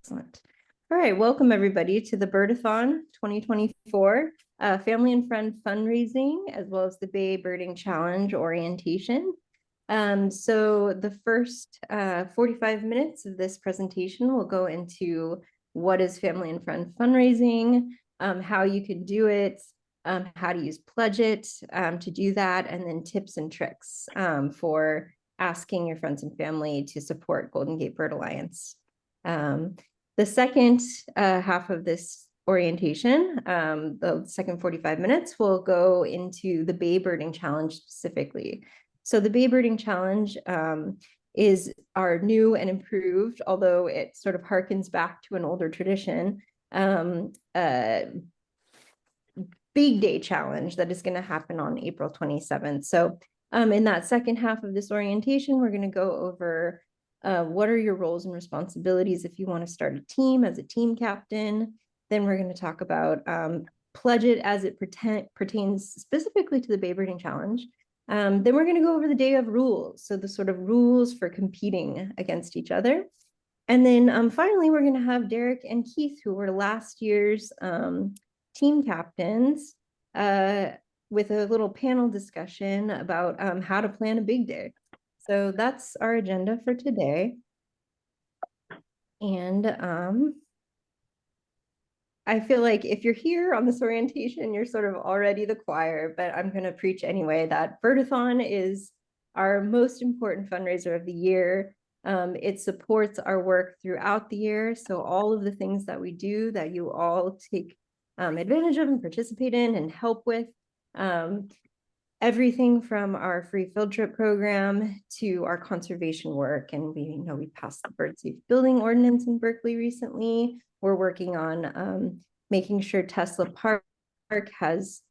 Excellent. All right, welcome everybody to the Birdathon 2024 Family and Friend Fundraising, as well as the Bay Birding Challenge orientation. So the first 45 minutes of this presentation will go into what is Family and Friend Fundraising, how you can do it, how to use Pledge It to do that, and then tips and tricks for asking your friends and family to support Golden Gate Bird Alliance. The second half of this orientation, the second 45 minutes, will go into the Bay Birding Challenge specifically. So the Bay Birding Challenge is our new and improved, although it sort of harkens back to an older tradition, big day challenge that is going to happen on April 27th. So in that second half of this orientation, we're going to go over what are your roles and responsibilities if you want to start a team as a team captain. Then we're going to talk about Pledge It as it pertains specifically to the Bay Birding Challenge. Then we're going to go over the day of rules, so the sort of rules for competing against each other. And then finally, we're going to have Derek and Keith, who were last year's team captains, with a little panel discussion about how to plan a big day. So that's our agenda for today. And I feel like if you're here on this orientation, you're sort of already the choir, but I'm going to preach anyway that Birdathon is our most important fundraiser of the year. It supports our work throughout the year. So all of the things that we do that you all take advantage of and participate in and help with, everything from our free field trip program to our conservation work. And we passed the bird safe building ordinance in Berkeley recently. We're working on making sure Tesla Park has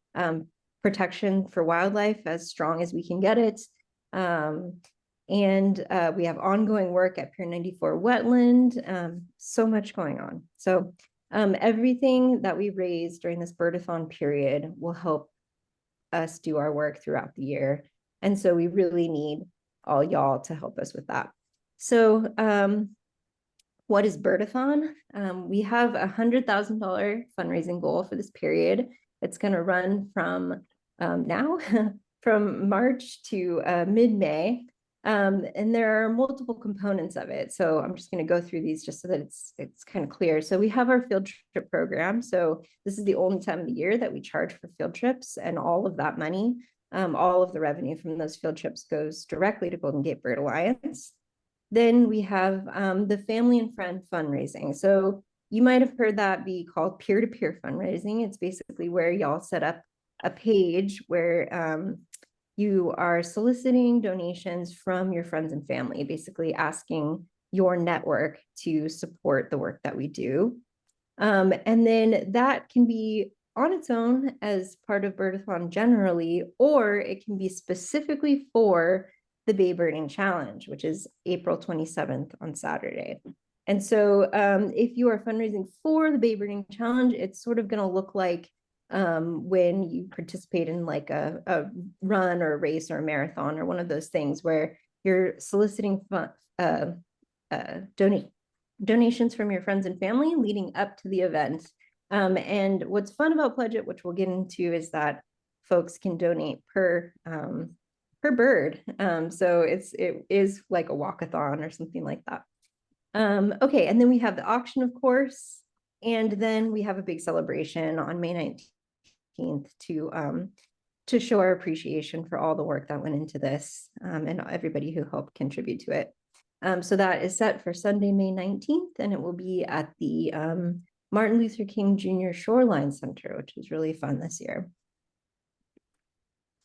protection for wildlife as strong as we can get it. And we have ongoing work at Pier 94 wetland, so much going on. So everything that we raise during this Birdathon period will help us do our work throughout the year. And so we really need all y'all to help us with that. So what is Birdathon? We have a $100,000 fundraising goal for this period. It's going to run from now, from March to mid-May. And there are multiple components of it. So I'm just going to go through these just so that it's kind of clear. So we have our field trip program. So this is the only time of the year that we charge for field trips, and all of that money, all of the revenue from those field trips goes directly to Golden Gate Bird Alliance. Then we have the Family and Friend Fundraising. So you might have heard that be called peer-to-peer fundraising. It's basically where y'all set up a page where you are soliciting donations from your friends and family, basically asking your network to support the work that we do. And then that can be on its own as part of Birdathon generally, or it can be specifically for the Bay Birding Challenge, which is April 27th on Saturday. And so if you are fundraising for the Bay Birding Challenge, it's sort of going to look like when you participate in like a run or a race or a marathon or one of those things where you're soliciting donations from your friends and family leading up to the event. And what's fun about Pledge It, which we'll get into, is that folks can donate per bird. So it is like a walkathon or something like that. Okay, and then we have the auction, of course, and then we have a big celebration on May 19th to show our appreciation for all the work that went into this, and everybody who helped contribute to it. So that is set for Sunday, May 19th, and it will be at the Martin Luther King Jr. Shoreline Center, which was really fun this year.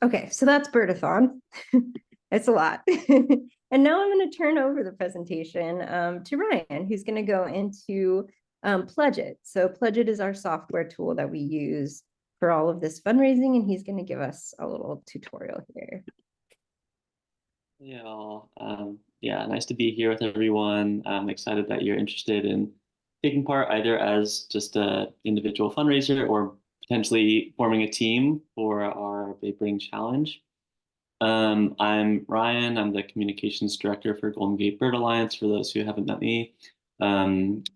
Okay, so that's Birdathon. It's a lot. And now I'm going to turn over the presentation to Ryan, who's going to go into Pledge It. So Pledge It is our software tool that we use for all of this fundraising, and he's going to give us a little tutorial here. Yeah, nice to be here with everyone. I'm excited that you're interested in taking part either as just an individual fundraiser or potentially forming a team for our Bay Birding Challenge. I'm Ryan. I'm the communications director for Golden Gate Bird Alliance, for those who haven't met me.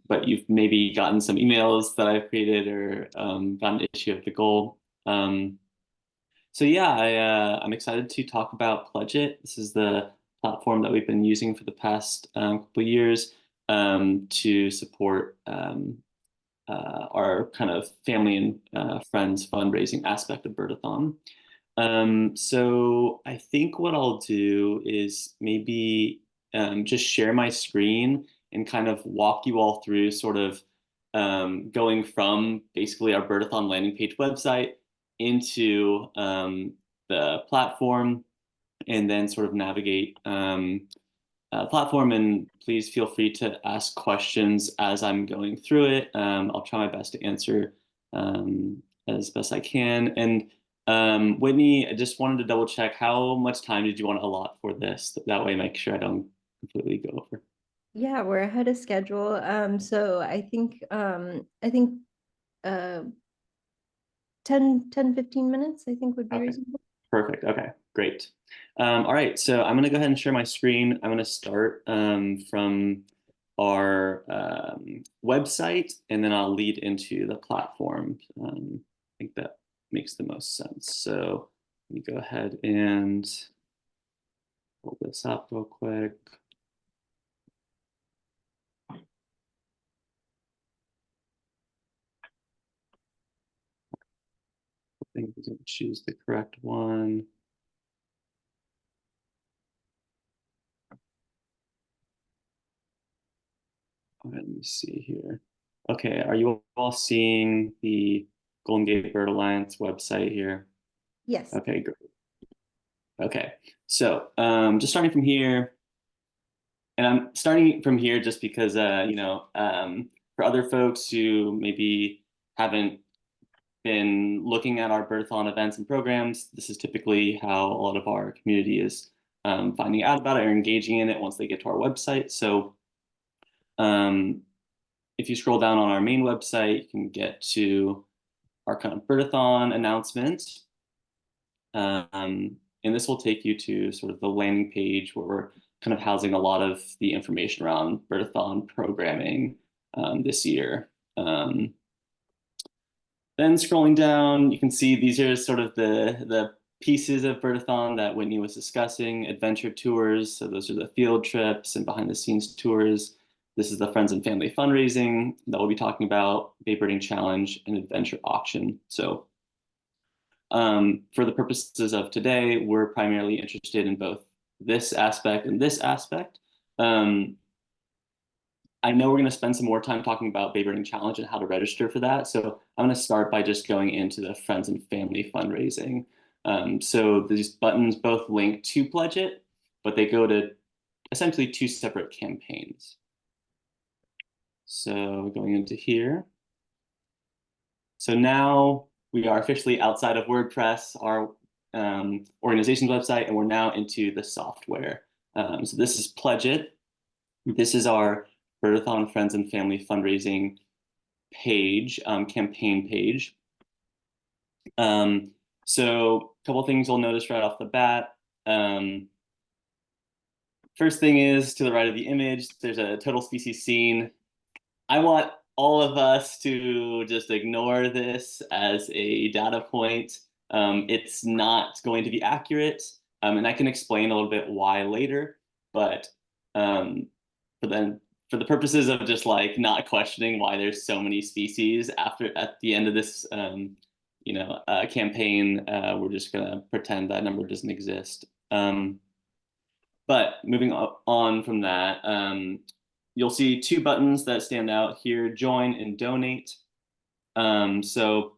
but you've maybe gotten some emails that I've created or gotten an issue of the goal. So yeah, I'm excited to talk about Pledge It. This is the platform that we've been using for the past couple of years to support our kind of family and friends fundraising aspect of Birdathon. So I think what I'll do is maybe just share my screen and kind of walk you all through sort of going from basically our Birdathon landing page website into the platform and then sort of navigate platform. And please feel free to ask questions as I'm going through it. I'll try my best to answer as best I can. And Whitney, I just wanted to double check, how much time did you want to allot for this? That way, make sure I don't completely go over. Yeah, we're ahead of schedule. So I think uh 15 minutes, I think would be Okay, reasonable. perfect. Okay, great. All right, so I'm going to go ahead and share my screen. I'm going to start from our website, and then I'll lead into the platform. I think that makes the most sense. So let me go ahead and pull this up real quick. I think we can choose the correct one. All right, let me see here. Okay, are you all seeing the Golden Gate Bird Alliance website here? Yes. Okay, great. Okay, so just starting from here, and I'm starting from here just because, for other folks who maybe haven't been looking at our Birdathon events and programs, this is typically how a lot of our community is finding out about it or engaging in it once they get to our website. So um, if you scroll down on our main website, you can get to our kind of Birdathon announcement. And this will take you to sort of the landing page where we're kind of housing a lot of the information around Birdathon programming this year. Then scrolling down, you can see these are sort of the pieces of Birdathon that Whitney was discussing: adventure tours. So those are the field trips and behind the scenes tours. This is the friends and family fundraising that we'll be talking about, Bay Birding Challenge, and adventure auction. So for the purposes of today, we're primarily interested in both this aspect and this aspect. I know we're going to spend some more time talking about Bay Birding Challenge and how to register for that. So I'm going to start by just going into the friends and family fundraising. So these buttons both link to Pledge It, but they go to essentially two separate campaigns. So going into here. So now we are officially outside of WordPress, our organization's website, and we're now into the software. So this is Pledge It. This is our Birdathon Friends and Family fundraising page, campaign page. So a couple things you'll notice right off the bat. First thing is, to the right of the image, there's a total species scene. I want all of us to just ignore this as a data point. It's not going to be accurate, and I can explain a little bit why later. But for the purposes of just like not questioning why there's so many species at the end of this, campaign, we're just gonna pretend that number doesn't exist. But moving on from that, you'll see two buttons that stand out here: join and donate. So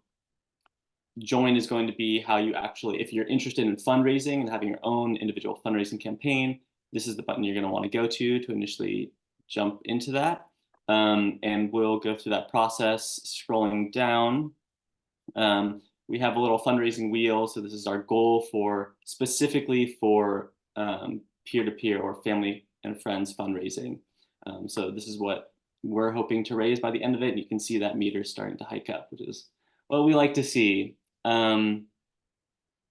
join is going to be how you actually, if you're interested in fundraising and having your own individual fundraising campaign, this is the button you're going to want to go to initially jump into that. And we'll go through that process. Scrolling down, we have a little fundraising wheel. So this is our goal specifically for peer-to-peer or family and friends fundraising. So this is what we're hoping to raise by the end of it. And you can see that meter starting to hike up, which is what we like to see. And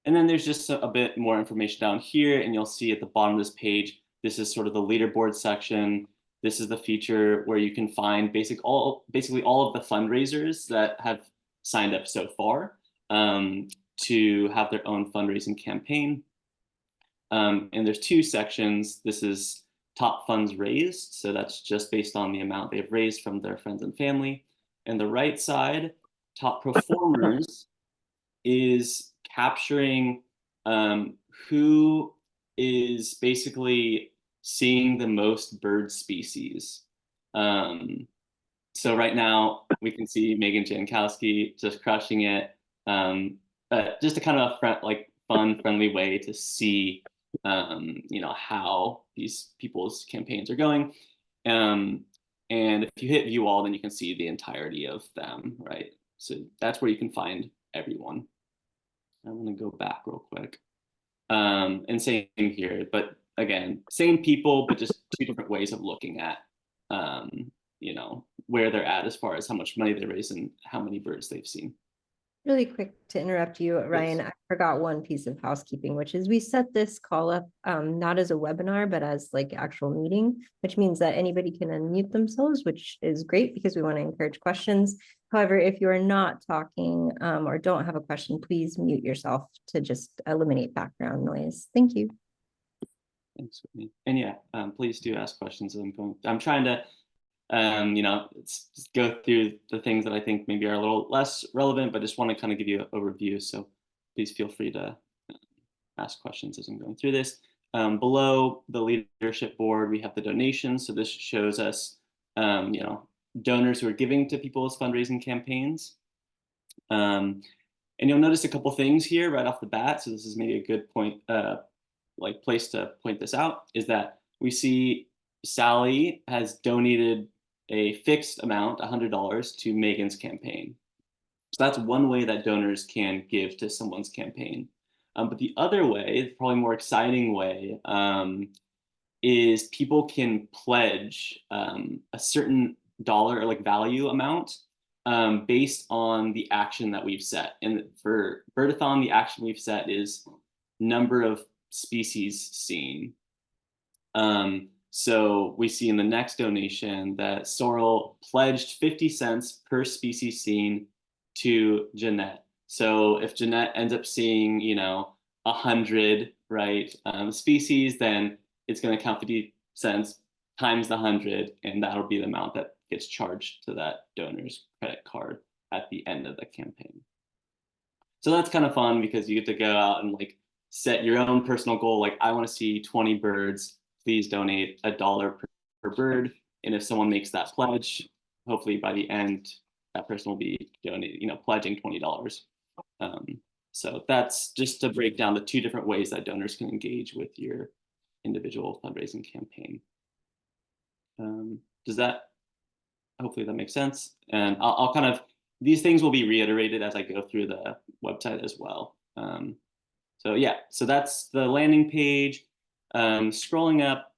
then there's just a bit more information down here, and you'll see at the bottom of this page, this is sort of the leaderboard section. this is the feature where you can find basically all of the fundraisers that have signed up so far to have their own fundraising campaign. And there's two sections. This is top funds raised. So that's just based on the amount they've raised from their friends and family. And the right side, top performers, is capturing who is basically seeing the most bird species. So right now we can see Megan Jankowski just crushing it. Just a kind of fun, friendly way to see, how these people's campaigns are going. And if you hit view all, then you can see the entirety of them, right? So that's where you can find everyone. I'm gonna go back real quick. And same here, but again, same people, but just two different ways of looking at, where they're at as far as how much money they raise and how many birds they've seen. Really quick to interrupt you, Ryan, I forgot one piece of housekeeping, which is we set this call up not as a webinar, but as like actual meeting, which means that anybody can unmute themselves, which is great because we want to encourage questions. However, if you are not talking or don't have a question, please mute yourself to just eliminate background noise. Thank you. Thanks, Whitney. And yeah, please do ask questions. I'm trying to just go through the things that I think maybe are a little less relevant, but just want to kind of give you an overview. So please feel free to ask questions as I'm going through this. Below the leadership board, we have the donations. So this shows us, donors who are giving to people's fundraising campaigns. And you'll notice a couple things here right off the bat. So this is maybe a good point, place to point this out, is that we see Sally has donated a fixed amount, $100, to Megan's campaign. So that's one way that donors can give to someone's campaign. But the other way, probably more exciting way, is people can pledge a certain dollar or value amount based on the action that we've set. And for Birdathon, the action we've set is number of species seen. So we see in the next donation that Sorrel pledged 50 cents per species seen to Jeanette. So if Jeanette ends up seeing, 100, right, species, then it's going to count 50 cents times the 100, and that'll be the amount that gets charged to that donor's credit card at the end of the campaign. So that's kind of fun because you get to go out and set your own personal goal. I want to see 20 birds. Please donate $1 per bird. And if someone makes that pledge, hopefully by the end, that person will be pledging $20. So that's just to break down the two different ways that donors can engage with your individual fundraising campaign. Hopefully that makes sense. And I'll kind of, these things will be reiterated as I go through the website as well. So yeah, so that's the landing page. Scrolling up,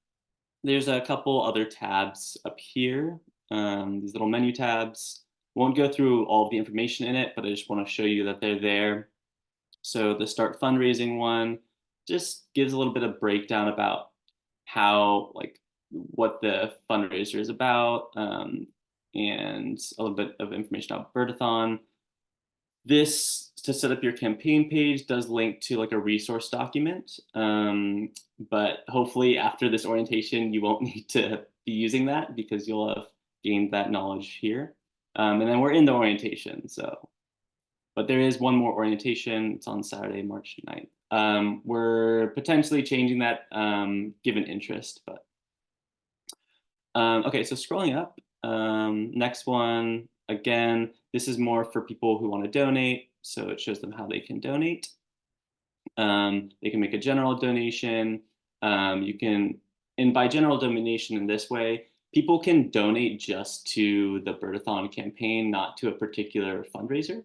there's a couple other tabs up here. These little menu tabs. Won't go through all of the information in it, but I just want to show you that they're there. So the start fundraising one just gives a little bit of breakdown about how, what the fundraiser is about, and a little bit of information about Birdathon. This, to set up your campaign page, does link to a resource document, but hopefully after this orientation, you won't need to be using that because you'll have gained that knowledge here. And then we're in the orientation, but there is one more orientation. It's on Saturday, March 9th. We're potentially changing that given interest, but okay, so scrolling up, next one, again, this is more for people who want to donate. So it shows them how they can donate. They can make a general donation. And by general donation in this way, people can donate just to the Birdathon campaign, not to a particular fundraiser.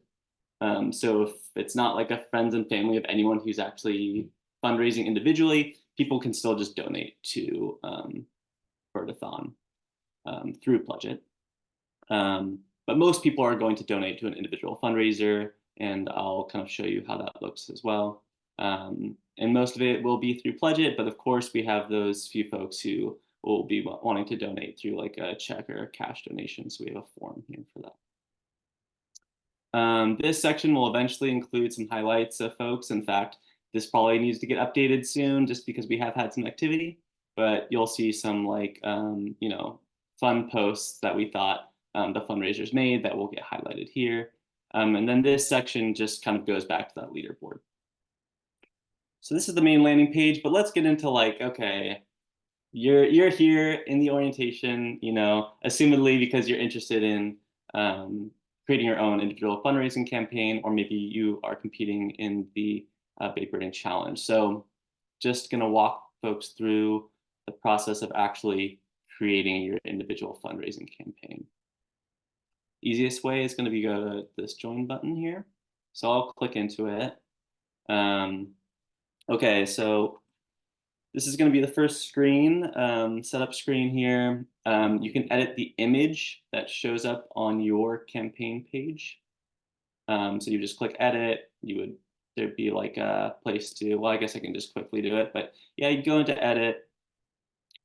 So if it's not a friends and family of anyone who's actually fundraising individually, people can still just donate to Birdathon through Pledge It. But most people are going to donate to an individual fundraiser, and I'll kind of show you how that looks as well. And most of it will be through Pledge It, but of course we have those few folks who will be wanting to donate through like a check or a cash donation. So we have a form here for that. This section will eventually include some highlights of folks. In fact, this probably needs to get updated soon just because we have had some activity, but you'll see some like, fun posts that we thought the fundraisers made that will get highlighted here. And then this section just kind of goes back to that leaderboard. So this is the main landing page, but let's get into like, okay, you're here in the orientation, assumedly because you're interested in creating your own individual fundraising campaign, or maybe you are competing in the Big Birding Challenge. So just gonna walk folks through the process of actually creating your individual fundraising campaign. Easiest way is gonna be go to this join button here. So I'll click into it. Okay, so this is going to be the first screen, setup screen here. You can edit the image that shows up on your campaign page. So you just click edit. There'd be like a place to, well, I guess I can just quickly do it, but yeah, you go into edit,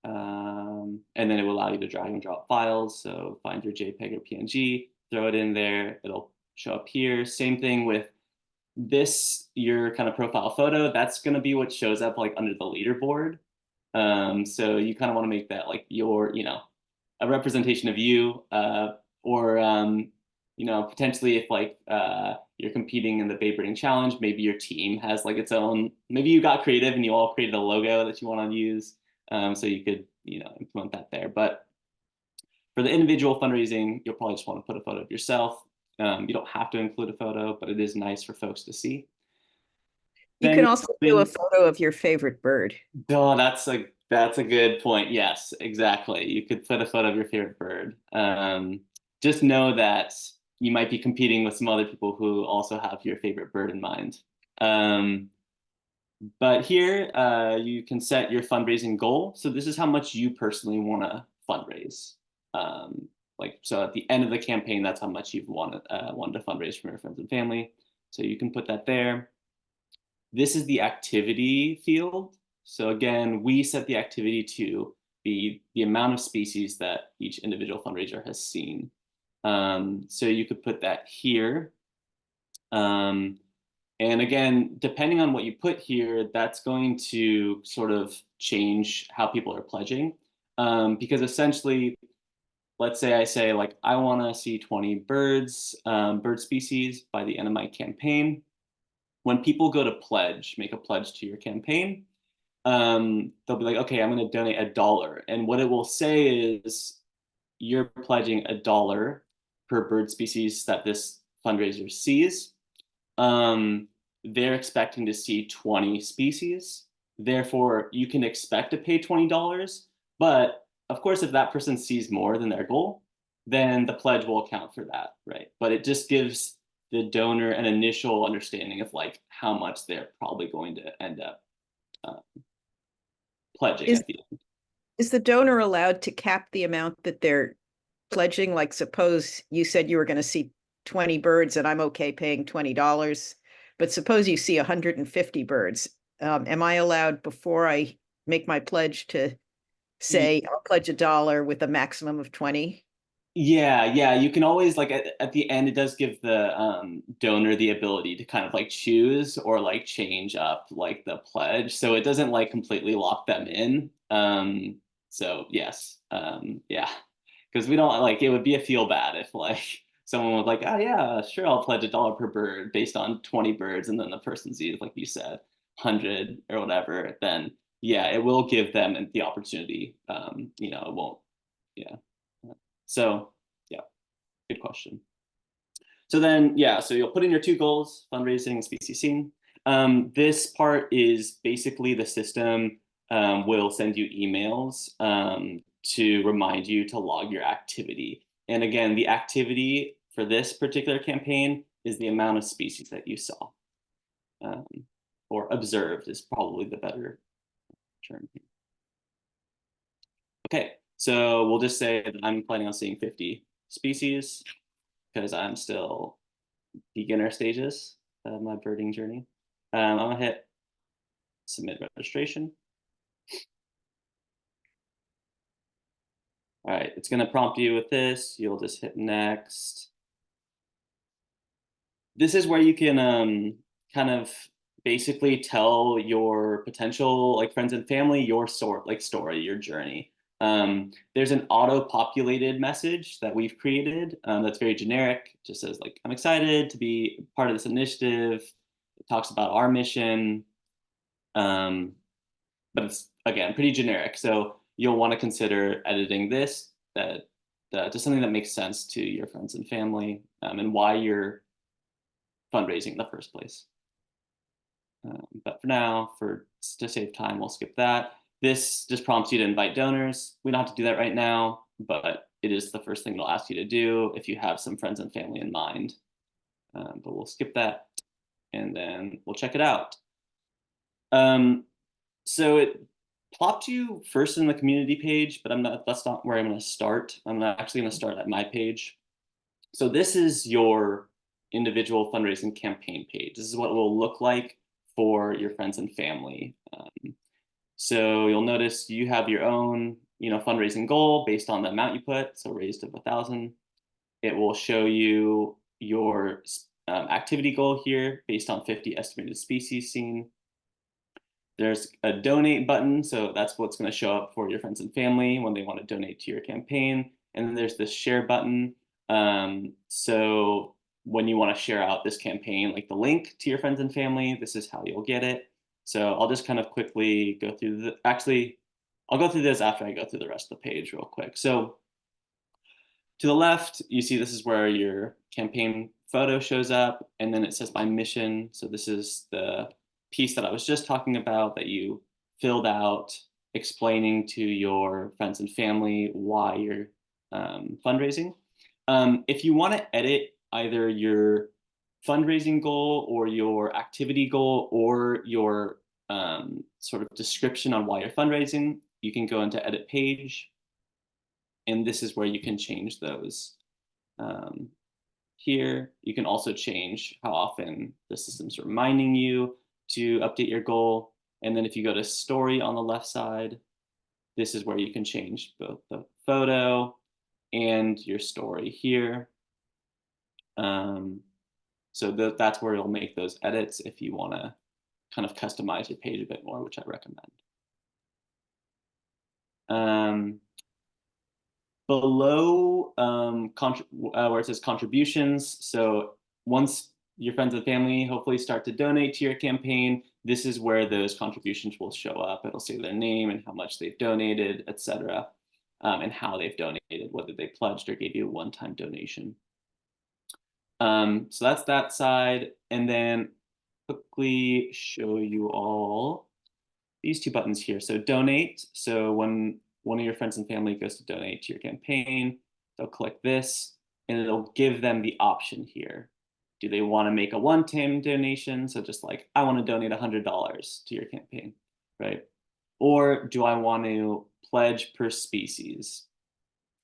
and then it will allow you to drag and drop files. So find your JPEG or PNG, throw it in there. It'll show up here. Same thing with your kind of profile photo. That's going to be what shows up like under the leaderboard. So you kind of want to make that like your, a representation of you, or potentially if like you're competing in the Bay Birding Challenge, maybe your team has like its own, maybe you got creative and you all created a logo that you want to use. So you could, implement that there. But for the individual fundraising, you'll probably just want to put a photo of yourself. You don't have to include a photo, but it is nice for folks to see. You Then can also do a photo of your favorite bird. Oh, that's a good point. Yes, exactly. You could put a photo of your favorite bird. Just know that you might be competing with some other people who also have your favorite bird in mind. But here you can set your fundraising goal. So this is how much you personally want to fundraise. So at the end of the campaign, that's how much you've wanted to fundraise from your friends and family. So you can put that there. This is the activity field. So again, we set the activity to be the amount of species that each individual fundraiser has seen. So you could put that here. And again, depending on what you put here, that's going to sort of change how people are pledging. Because essentially, let's say I say like, I want to see 20 bird species by the end of my campaign. When people go to make a pledge to your campaign, they'll be like, okay, I'm going to donate $1. And what it will say is you're pledging $1 per bird species that this fundraiser sees. They're expecting to see 20 species. Therefore, you can expect to pay $20. But of course, if that person sees more than their goal, then the pledge will account for that, right? But it just gives the donor an initial understanding of like how much they're probably going to end up pledging at the end. Is the donor allowed to cap the amount that they're pledging? Like suppose you said you were going to see 20 birds and I'm okay paying $20, but suppose you see 150 birds. Am I allowed before I make my pledge to say I'll pledge $1 with a maximum of 20? Yeah. You can always like at the end, it does give the donor the ability to kind of like choose or like change up like the pledge. So it doesn't like completely lock them in. So yes, yeah, because we don't like, it would be a feel bad if like someone was like, oh yeah, sure, I'll pledge $1 per bird based on 20 birds. And then the person sees, like you said, 100 or whatever, then yeah, it will give them the opportunity. It won't, yeah. So yeah, good question. So then, yeah, so you'll put in your 2 goals, fundraising and species seen. This part is basically the system will send you emails to remind you to log your activity. And again, the activity for this particular campaign is the amount of species that you saw. Or observed is probably the better term here. Okay, so we'll just say that I'm planning on seeing 50 species because I'm still beginner stages of my birding journey. I'm gonna hit submit registration. All right, it's going to prompt you with this. You'll just hit next. This is where you can kind of basically tell your potential like friends and family your story, your journey. There's an auto-populated message that we've created that's very generic. It just says like, I'm excited to be part of this initiative. It talks about our mission, but it's again pretty generic. So you'll want to consider editing this to something that makes sense to your friends and family and why you're fundraising in the first place. But for now, to save time, we'll skip that. This just prompts you to invite donors. We don't have to do that right now, but it is the first thing it'll ask you to do if you have some friends and family in mind. But we'll skip that and then we'll check it out. So it plopped you first in the community page, but that's not where I'm going to start. I'm actually going to start at my page. So this is your individual fundraising campaign page. This is what it will look like for your friends and family. So you'll notice you have your own, fundraising goal based on the amount you put. So raised of 1,000. It will show you your activity goal here based on 50 estimated species seen. There's a donate button. So that's what's going to show up for your friends and family when they want to donate to your campaign. And then there's this share button. So when you want to share out this campaign, like the link to your friends and family, this is how you'll get it. So I'll just kind of quickly go through I'll go through this after I go through the rest of the page real quick. So to the left, you see this is where your campaign photo shows up, and then it says my mission. So this is the piece that I was just talking about that you filled out, explaining to your friends and family why you're fundraising. If you want to edit either your fundraising goal or your activity goal or your sort of description on why you're fundraising, you can go into edit page. And this is where you can change those. Here, you can also change how often the system's reminding you to update your goal. And then if you go to story on the left side, this is where you can change both the photo and your story here. So that's where you'll make those edits if you want to kind of customize your page a bit more, which I recommend. Below where it says contributions, so once your friends and family hopefully start to donate to your campaign, this is where those contributions will show up. It'll say their name and how much they've donated, etc., and how they've donated, whether they pledged or gave you a one-time donation. So that's that side. And then quickly show you all these two buttons here. So donate. So when one of your friends and family goes to donate to your campaign, they'll click this and it'll give them the option here. Do they want to make a one-time donation? So just like, I want to donate $100 to your campaign, right? Or do I want to pledge per species,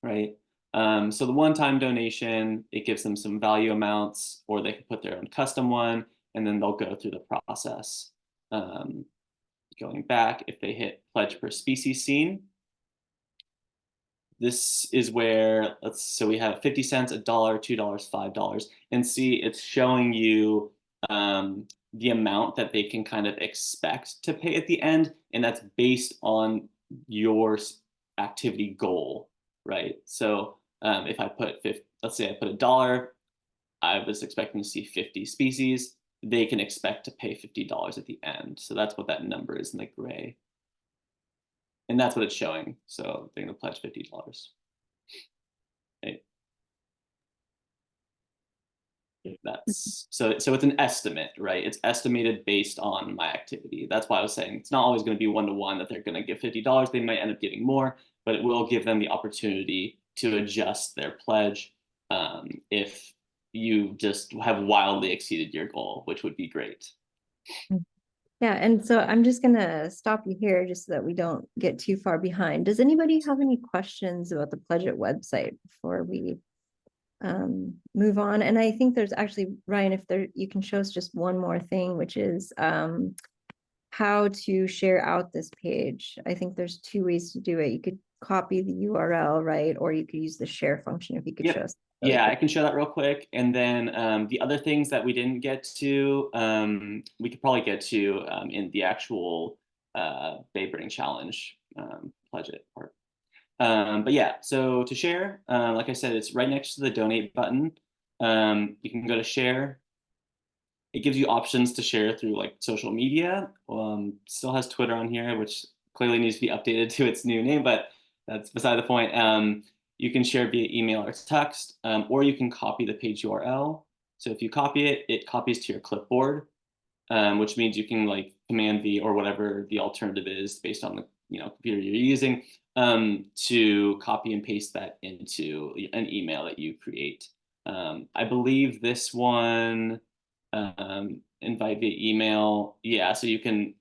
right? So the one-time donation, it gives them some value amounts, or they can put their own custom one, and then they'll go through the process. Going back, if they hit pledge per species seen, this is where, so we have 50 cents, $1, $2, $5, and see it's showing you the amount that they can kind of expect to pay at the end, and that's based on your activity goal, right? So if I put, let's say I put $1, I was expecting to see 50 species, they can expect to pay $50 at the end. So that's what that number is in the gray. And that's what it's showing. So they're going to pledge $50. Okay. That's so it's an estimate, right? It's estimated based on my activity. That's why I was saying it's not always going to be one-to-one that they're going to give $50. They might end up getting more, but it will give them the opportunity to adjust their pledge if you just have wildly exceeded your goal, which would be great. Yeah, and so I'm just gonna stop you here just so that we don't get too far behind. Does anybody have any questions about the Pledge It website before we move on? And I think there's actually, Ryan, if you can show us just one more thing, which is how how to share out this page. I think there's two ways to do it. You could copy the URL, right? Or you could use the share function if you could Yep. show us. Yeah, I can show that real quick. And then the other things that we didn't get to, we could probably get to in the actual Bay Birding Challenge pledge it part. But yeah, so to share, like I said, it's right next to the donate button. You can go to share. It gives you options to share through like social media. Still has Twitter on here, which clearly needs to be updated to its new name, but that's beside the point. You can share via email or text, or you can copy the page URL. So if you copy it, it copies to your clipboard, which means you can like Command V or whatever the alternative is based on the computer you're using, to copy and paste that into an email that you create. I believe this one, invite via email. Yeah, so you can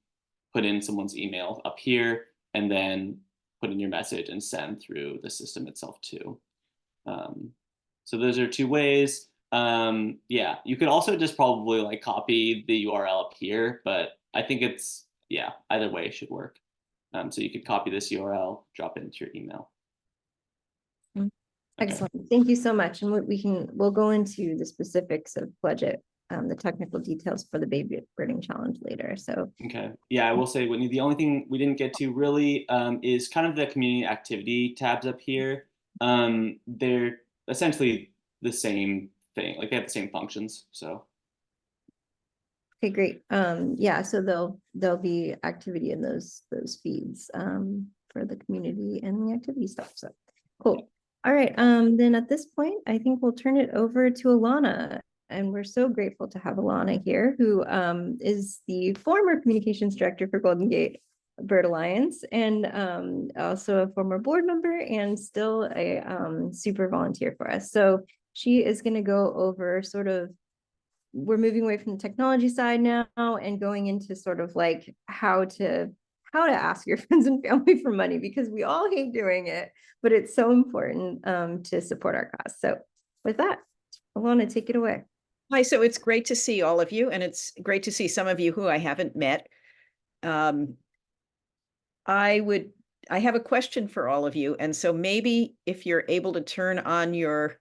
put in someone's email up here and then put in your message and send through the system itself too. So those are two ways. Yeah, you could also just probably like copy the URL up here, but I think it's, yeah, either way should work. So you could copy this URL, drop it into your email. Excellent. Thank you so much. And we'll go into the specifics of Pledge It, the technical details for the Baby Birding Challenge later. So okay, yeah, I will say, Whitney, the only thing we didn't get to really is kind of the community activity tabs up here. They're essentially the same thing, like they have the same functions. So okay, great. Yeah, so there'll be activity in those feeds for the community and the activity stuff. So cool. All right. Then at this point, I think we'll turn it over to Alana. And we're so grateful to have Alana here, who is the former communications director for Golden Gate Bird Alliance, and also a former board member and still a super volunteer for us. So she is going to go over sort of, we're moving away from the technology side now and going into sort of like how to ask your friends and family for money, because we all hate doing it, but it's so important to support our cause. So with that, Alana, take it away. Hi, so it's great to see all of you, and it's great to see some of you who I haven't met. I have a question for all of you, and so maybe if you're able to turn on your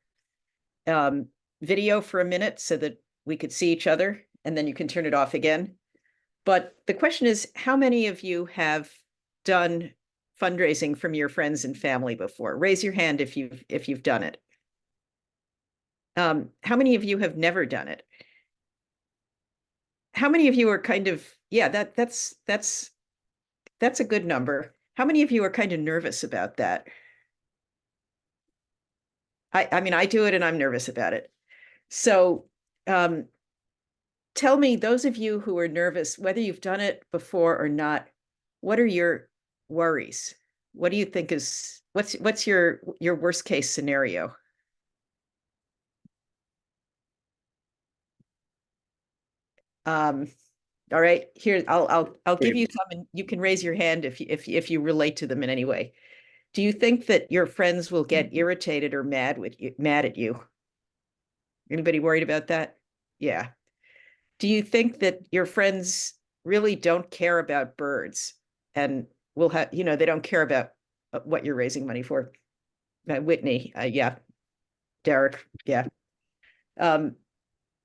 video for a minute so that we could see each other, and then you can turn it off again. But the question is, how many of you have done fundraising from your friends and family before? Raise your hand if you've done it. How many of you have never done it? How many of you are kind of, yeah, that's a good number. How many of you are kind of nervous about that? I mean, I do it and I'm nervous about it. So tell me, those of you who are nervous, whether you've done it before or not, what are your worries? What do you think is, what's your worst case scenario? All right, here, I'll give you some and you can raise your hand if you relate to them in any way. Do you think that your friends will get irritated or mad at you? Anybody worried about that? Yeah. Do you think that your friends really don't care about birds and will have, they don't care about what you're raising money for? Whitney, yeah. Derek, yeah.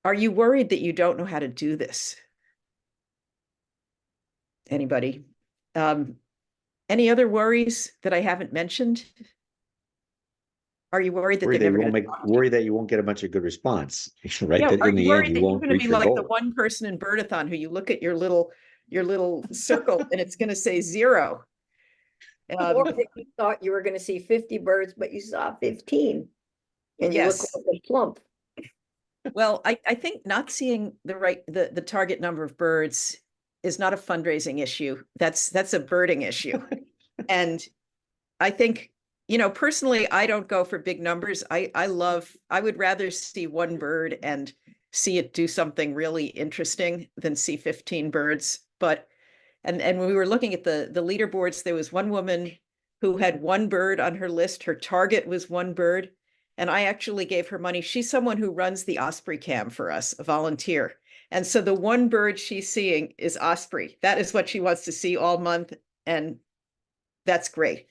Are you worried that you don't know how to do this? Anybody? Any other worries that I haven't mentioned? Are you worried that Worry they're that never you going won't worry that you won't get a bunch of good response, right? Yeah, That are in you the end worried you that you're won't going to reach be your like the goal. one person in Birdathon who you look at your little circle and it's going to say 0? Or that you thought you were going to see 50 birds, but you saw 15, and you look Yes. like a plump. Well, I think not seeing the target number of birds is not a fundraising issue. That's a birding issue. And I think, personally, I don't go for big numbers. I would rather see one bird and see it do something really interesting than see 15 birds. But and when we were looking at the leaderboards, there was one woman who had one bird on her list. Her target was one bird. And I actually gave her money. She's someone who runs the Osprey Cam for us, a volunteer. And so the one bird she's seeing is osprey. That is what she wants to see all month. And that's great.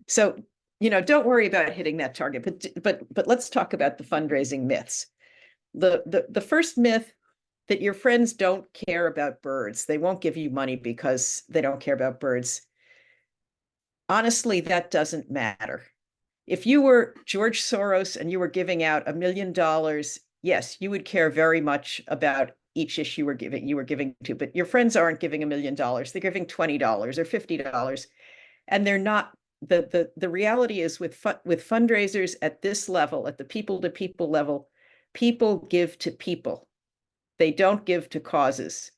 So, don't worry about hitting that target, but let's talk about the fundraising myths. The first myth, that your friends don't care about birds. They won't give you money because they don't care about birds. Honestly, that doesn't matter. If you were George Soros and you were giving out $1 million, yes, you would care very much about each issue you were giving to, but your friends aren't giving $1 million. They're giving $20 or $50. And they're not, the reality is with fundraisers at this level, at the people to people level, people give to people. They don't give to causes.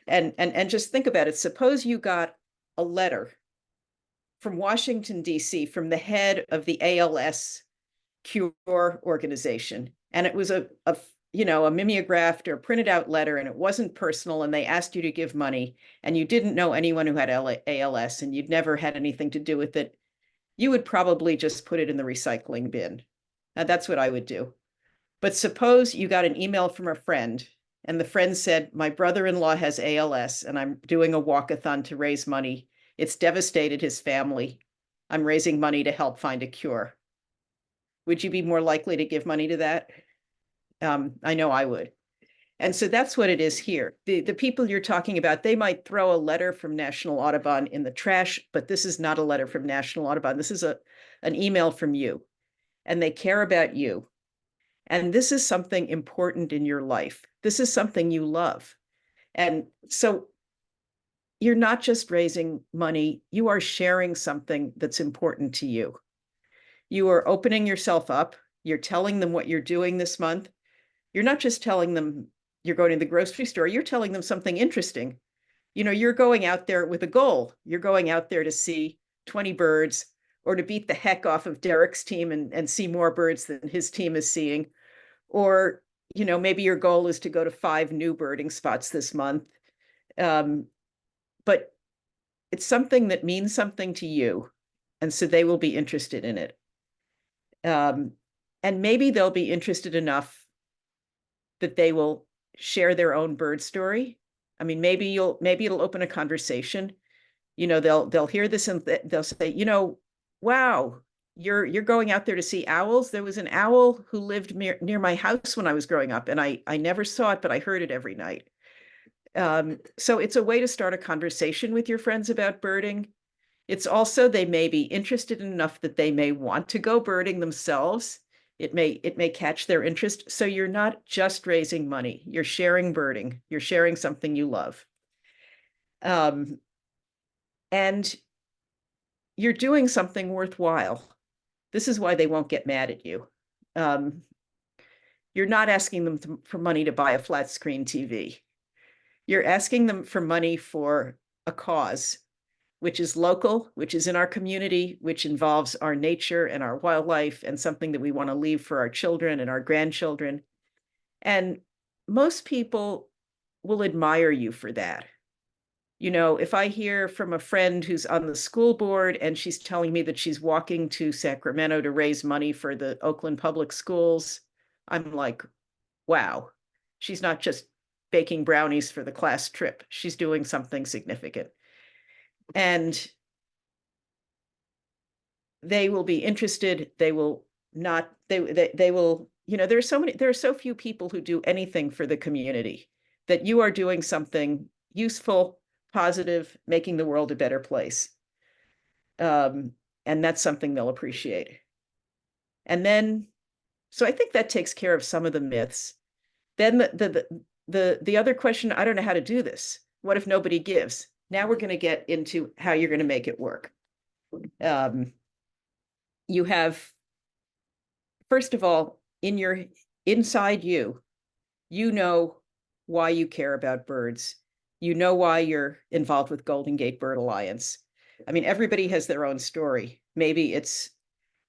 And just think about it. Suppose you got a letter from Washington, D.C., from the head of the ALS cure organization. And it was a mimeographed or printed out letter, and it wasn't personal, and they asked you to give money, and you didn't know anyone who had ALS, and you'd never had anything to do with it. You would probably just put it in the recycling bin. Now, that's what I would do. But suppose you got an email from a friend, and the friend said, my brother-in-law has ALS, and I'm doing a walkathon to raise money. It's devastated his family. I'm raising money to help find a cure. Would you be more likely to give money to that? I know I would. And so that's what it is here. The people you're talking about, they might throw a letter from National Audubon in the trash, but this is not a letter from National Audubon. This is an email from you, and they care about you. And this is something important in your life. This is something you love. And so you're not just raising money, you are sharing something that's important to you. You are opening yourself up. You're telling them what you're doing this month. You're not just telling them you're going to the grocery store, you're telling them something interesting. You're going out there with a goal. You're going out there to see 20 birds or to beat the heck off of Derek's team and see more birds than his team is seeing. Or, maybe your goal is to go to 5 new birding spots this month. But it's something that means something to you. And so they will be interested in it. And maybe they'll be interested enough that they will share their own bird story. I mean, maybe it'll open a conversation. They'll hear this and they'll say, wow, you're going out there to see owls. There was an owl who lived near my house when I was growing up, and I never saw it, but I heard it every night. So it's a way to start a conversation with your friends about birding. It's also, they may be interested enough that they may want to go birding themselves. It may catch their interest. So you're not just raising money, you're sharing birding, you're sharing something you love. And you're doing something worthwhile. This is why they won't get mad at you. You're not asking them for money to buy a flat screen TV. You're asking them for money for a cause, which is local, which is in our community, which involves our nature and our wildlife and something that we want to leave for our children and our grandchildren. And most people will admire you for that. If I hear from a friend who's on the school board and she's telling me that she's walking to Sacramento to raise money for the Oakland Public Schools, I'm like, wow, she's not just baking brownies for the class trip. She's doing something significant. And they will be interested. They will not, they will, there are so few people who do anything for the community, that you are doing something useful, positive, making the world a better place. And that's something they'll appreciate. And then, so I think that takes care of some of the myths. Then the other question, I don't know how to do this. What if nobody gives? Now we're going to get into how you're going to make it work. You have, first of all, inside you know why you care about birds. You know why you're involved with Golden Gate Bird Alliance. I mean, everybody has their own story. Maybe it's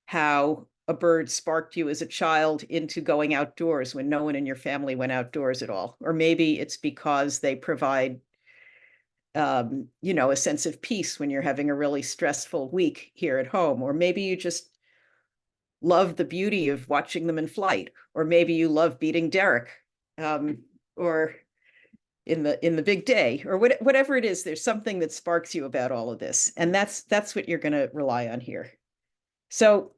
how a bird sparked you as a child into going outdoors when no one in your family went outdoors at all. Or maybe it's because they provide, a sense of peace when you're having a really stressful week here at home. Or maybe you just love the beauty of watching them in flight. Or maybe you love beating Derek. Or in the big day, or whatever it is. There's something that sparks you about all of this, and that's what you're going to rely on here. So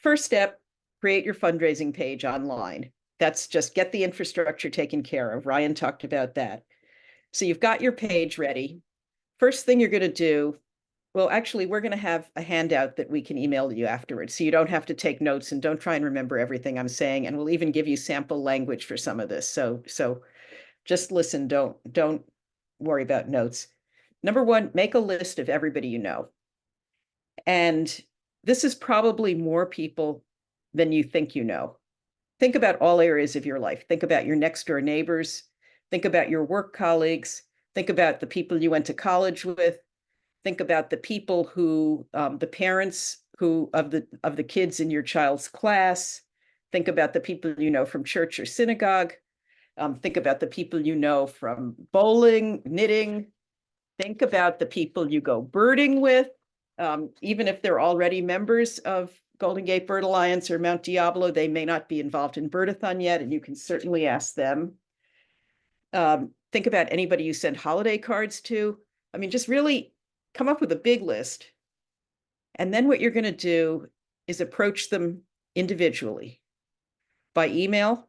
first step, create your fundraising page online. That's just get the infrastructure taken care of. Ryan talked about that. So you've got your page ready. First thing you're going to do, well, actually, we're going to have a handout that we can email you afterwards, so you don't have to take notes and don't try and remember everything I'm saying. And we'll even give you sample language for some of this. So just listen, don't worry about notes. Number one, make a list of everybody you know. And this is probably more people than you think you know. Think about all areas of your life. Think about your next door neighbors. Think about your work colleagues. Think about the people you went to college with. Think about the people who, the parents who of the kids in your child's class. Think about the people you know from church or synagogue. Think about the people you know from bowling, knitting. Think about the people you go birding with, even if they're already members of Golden Gate Bird Alliance or Mount Diablo, they may not be involved in Birdathon yet, and you can certainly ask them. Think about anybody you send holiday cards to. I mean, just really come up with a big list. And then what you're going to do is approach them individually by email.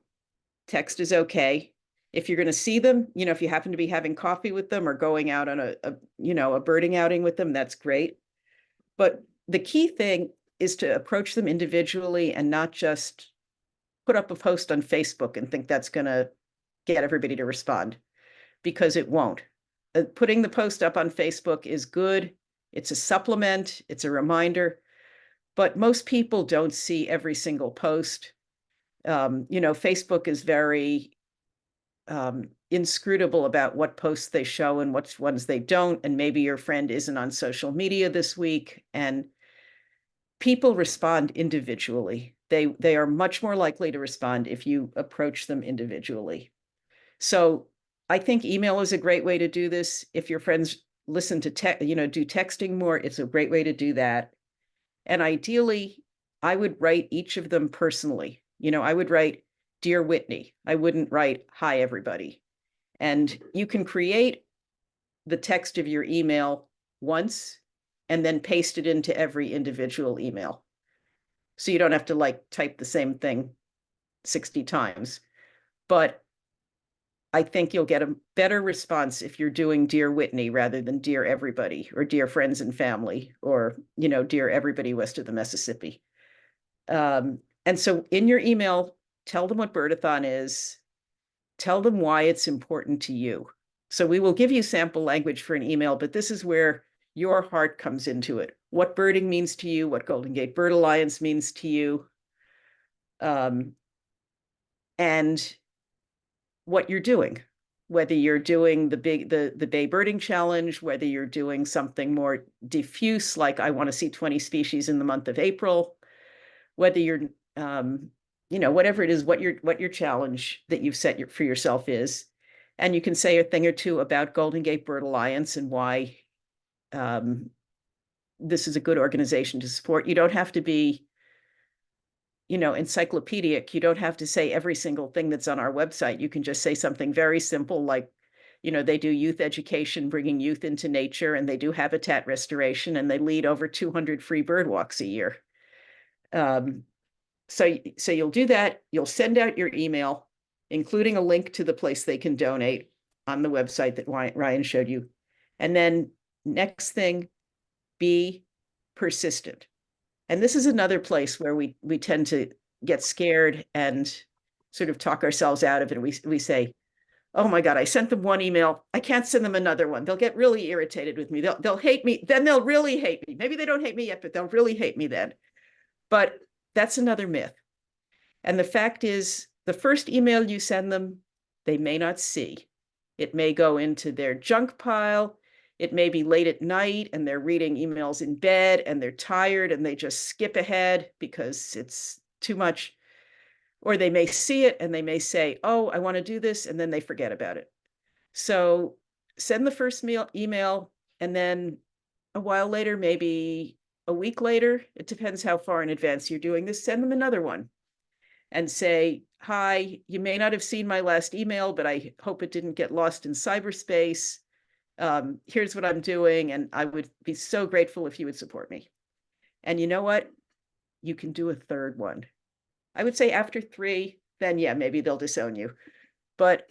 Text is okay. If you're going to see them, if you happen to be having coffee with them or going out on a birding outing with them, that's great. But the key thing is to approach them individually and not just put up a post on Facebook and think that's going to get everybody to respond, because it won't. Putting the post up on Facebook is good. It's a supplement. It's a reminder. But most people don't see every single post. Facebook is very inscrutable about what posts they show and which ones they don't. And maybe your friend isn't on social media this week. And people respond individually. They are much more likely to respond if you approach them individually. So I think email is a great way to do this. If your friends listen to do texting more, it's a great way to do that. And ideally, I would write each of them personally. I would write, "Dear Whitney." I wouldn't write, "Hi, everybody." And you can create the text of your email once and then paste it into every individual email. So you don't have to type the same thing 60 times. But I think you'll get a better response if you're doing "Dear Whitney" rather than "Dear Everybody" or "Dear Friends and Family" or, "Dear Everybody West of the Mississippi." And so in your email, tell them what Birdathon is. Tell them why it's important to you. So we will give you sample language for an email, but this is where your heart comes into it. What birding means to you, what Golden Gate Bird Alliance means to you, and what you're doing. Whether you're doing the Bay Birding Challenge, whether you're doing something more diffuse, like I want to see 20 species in the month of April, whether you're whatever it is, what your challenge that you've set for yourself is. And you can say a thing or two about Golden Gate Bird Alliance and why this is a good organization to support. You don't have to be, encyclopedic. You don't have to say every single thing that's on our website. You can just say something very simple like, they do youth education, bringing youth into nature, and they do habitat restoration, and they lead over 200 free bird walks a year. So you'll do that. You'll send out your email, including a link to the place they can donate on the website that Ryan showed you. And then next thing, be persistent. And this is another place where we tend to get scared and sort of talk ourselves out of it. We say, "Oh my God, I sent them one email. I can't send them another one. They'll get really irritated with me. They'll hate me. Then they'll really hate me. Maybe they don't hate me yet, but they'll really hate me then." But that's another myth. And the fact is, the first email you send them, they may not see. It may go into their junk pile. It may be late at night and they're reading emails in bed and they're tired and they just skip ahead because it's too much. Or they may see it and they may say, "Oh, I want to do this," and then they forget about it. So send the first email, and then a while later, maybe a week later, it depends how far in advance you're doing this, send them another one. and say, hi, you may not have seen my last email, but I hope it didn't get lost in cyberspace. Here's what I'm doing, and I would be so grateful if you would support me. And you know what? You can do a third one. I would say after 3, then yeah, maybe they'll disown you. But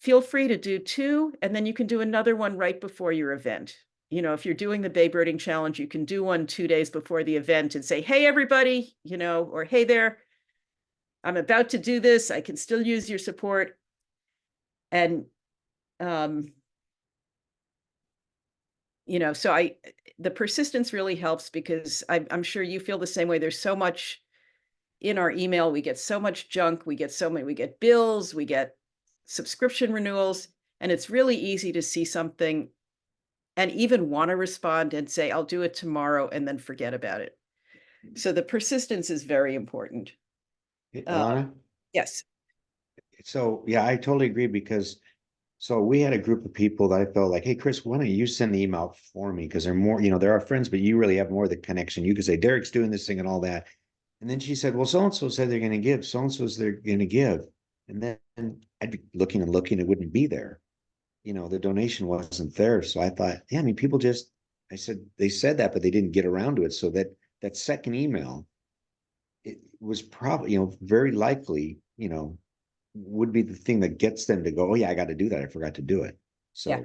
feel free to do 2, and then you can do another one right before your event. You know, if you're doing the Bay Birding Challenge, you can do one 2 days before the event and say, hey, everybody, you know, or hey there, I'm about to do this. I can still use your support. And, you know, so the persistence really helps, because I'm sure you feel the same way. There's so much in our email. We get so much junk. We get bills, we get subscription renewals, and it's really easy to see something and even want to respond and say, I'll do it tomorrow, and then forget about it. So the persistence is very important. Alana? Yes. So, yeah, I totally agree, because so we had a group of people that I felt like, hey, Chris, why don't you send the email for me? Because they're more, they're our friends, but you really have more of the connection. You could say, Derek's doing this thing and all that. And then she said, well, so-and-so said they're going to give, so-and-so's they're going to give. And then I'd be looking and looking, it wouldn't be there. The donation wasn't there. So I thought, yeah, I mean, people just, they said that, but they didn't get around to it. So that second email, it was probably, very likely, would be the thing that gets them to go, oh yeah, I got to do that. I forgot to do it. So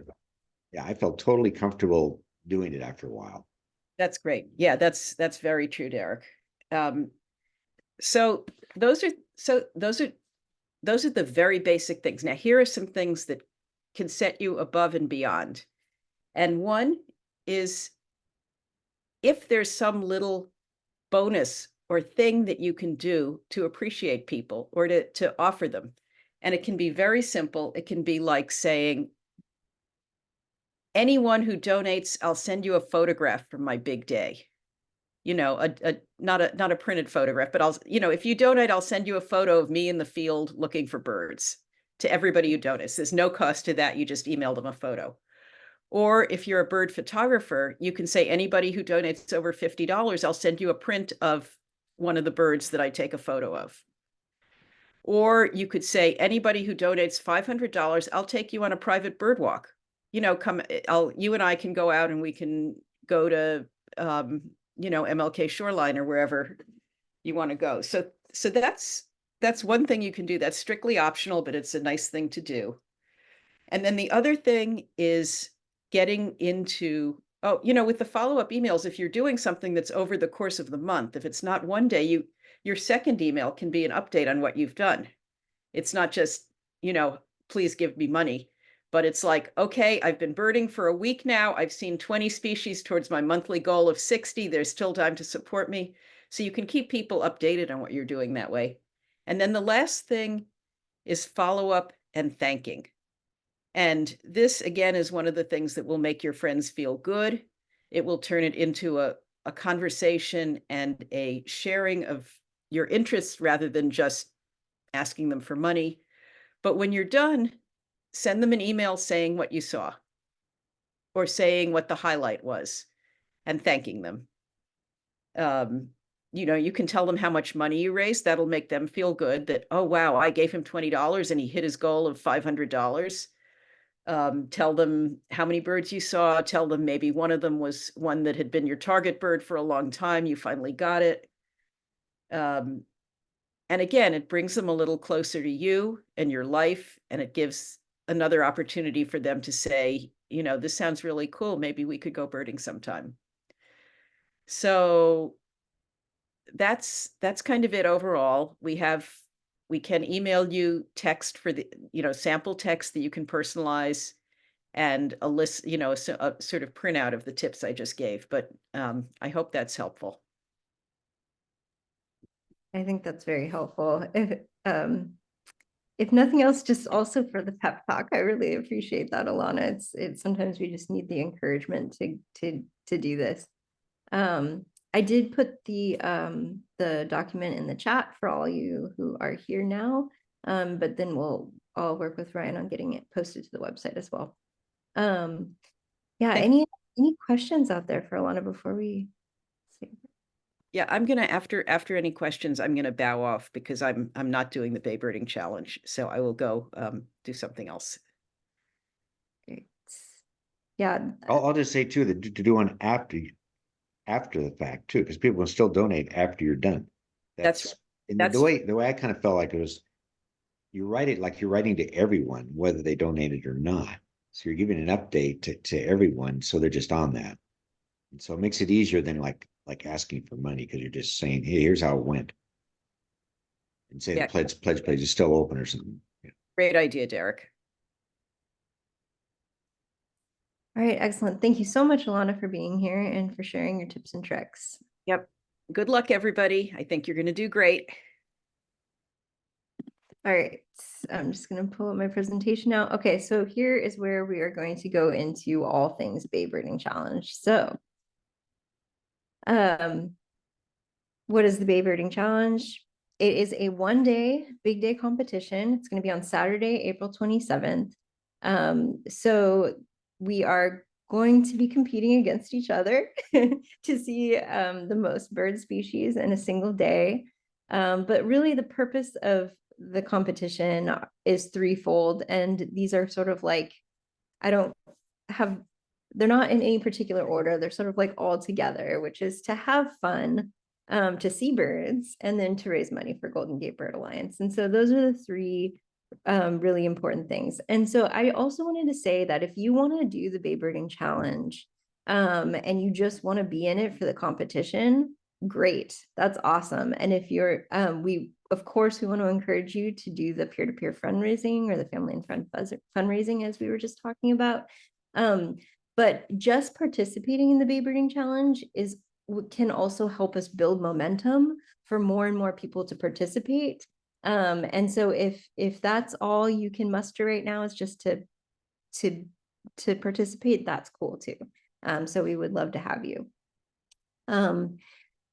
yeah, I felt totally comfortable doing it after a while. That's great. Yeah, that's very true, Derek. So those are the very basic things. Now, here are some things that can set you above and beyond. And one is, if there's some little bonus or thing that you can do to appreciate people, or to offer them. And it can be very simple. It can be like saying, anyone who donates, I'll send you a photograph from my big day. Not a printed photograph, but if you donate, I'll send you a photo of me in the field looking for birds, to everybody who donates. There's no cost to that. You just email them a photo. Or if you're a bird photographer, you can say, anybody who donates over $50, I'll send you a print of one of the birds that I take a photo of. Or you could say, anybody who donates $500, I'll take you on a private bird walk. You and I can go out and we can go to, MLK Shoreline or wherever you want to go. So that's one thing you can do. That's strictly optional, but it's a nice thing to do. And then the other thing is getting into, with the follow-up emails, if you're doing something that's over the course of the month, if it's not one day, your second email can be an update on what you've done. It's not just, please give me money, but it's like, okay, I've been birding for a week now. I've seen 20 species towards my monthly goal of 60. There's still time to support me. So you can keep people updated on what you're doing that way. And then the last thing is follow-up and thanking. And this, again, is one of the things that will make your friends feel good. It will turn it into a conversation and a sharing of your interests, rather than just asking them for money. But when you're done, send them an email saying what you saw, or saying what the highlight was, and thanking them. You can tell them how much money you raised. That'll make them feel good that, oh, wow, I gave him $20 and he hit his goal of $500. Tell them how many birds you saw. Tell them maybe one of them was one that had been your target bird for a long time. You finally got it. And again, it brings them a little closer to you and your life, and it gives another opportunity for them to say, this sounds really cool. Maybe we could go birding sometime. So that's kind of it overall. We can email you text for the, sample text that you can personalize, and a list, a sort of printout of the tips I just gave. But I hope that's helpful. I think that's very helpful. If nothing else, just also for the pep talk, I really appreciate that, Alana. It's sometimes we just need the encouragement to do this. I did put the document in the chat for all you who are here now, but then I'll work with Ryan on getting it posted to the website as well. Yeah, any questions out there for Alana before we say? Yeah, I'm gonna, after any questions, I'm gonna bow off because I'm not doing the Bay Birding Challenge. So I will go do something else. Great. Yeah, I'll just say too, that to do one after the fact too, because people will still donate after you're done. That's And that's- the way I kind of felt like it was, you write it like you're writing to everyone, whether they donated or not. So you're giving an update to everyone, so they're just on that. And so it makes it easier than like asking for money, because you're just saying, hey, here's how it went. And say Yeah. the pledge is still open or something. Yeah. Great idea, Derek. all right, excellent. Thank you so much, Alana, for being here and for sharing your tips and tricks. Yep. Good luck, everybody. I think you're gonna do great. All right, I'm just going to pull up my presentation now. Okay, so here is where we are going to go into all things Bay Birding Challenge. So, what is the Bay Birding Challenge? It is a one-day big day competition. It's going to be on Saturday, April 27th. So we are going to be competing against each other to see the most bird species in a single day. But really the purpose of the competition is threefold. And these are sort of like, they're not in any particular order. They're sort of like all together, which is to have fun, to see birds, and then to raise money for Golden Gate Bird Alliance. And so those are the three really important things. And so I also wanted to say that if you want to do the Bay Birding Challenge and you just want to be in it for the competition, great, that's awesome. And if you're of course we want to encourage you to do the peer-to-peer fundraising or the family and friend fundraising, as we were just talking about. But just participating in the Bay Birding Challenge can also help us build momentum for more and more people to participate. And so if that's all you can muster right now is just to participate, that's cool too. So we would love to have you.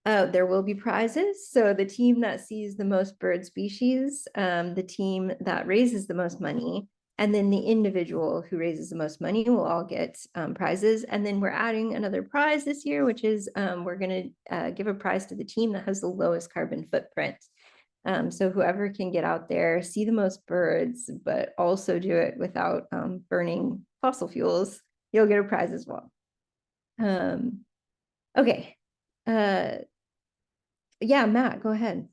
There will be prizes. So the team that sees the most bird species, the team that raises the most money, and then the individual who raises the most money will all get prizes. And then we're adding another prize this year, which is we're going to give a prize to the team that has the lowest carbon footprint. So whoever can get out there, see the most birds, but also do it without burning fossil fuels, you'll get a prize as well. Okay. Yeah, Matt, go ahead.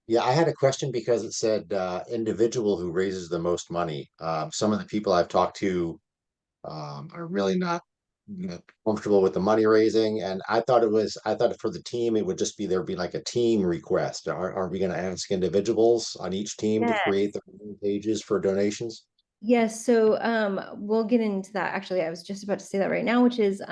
Yeah, I had a question because it said individual who raises the most money. Some of the people I've talked to are really not comfortable with the money raising, and I thought for the team it would just be there'd be like a team request. Are we going to ask individuals on each team to create their own pages for donations? Yes, so we'll get into that. Actually, I was just about to say that right now, which is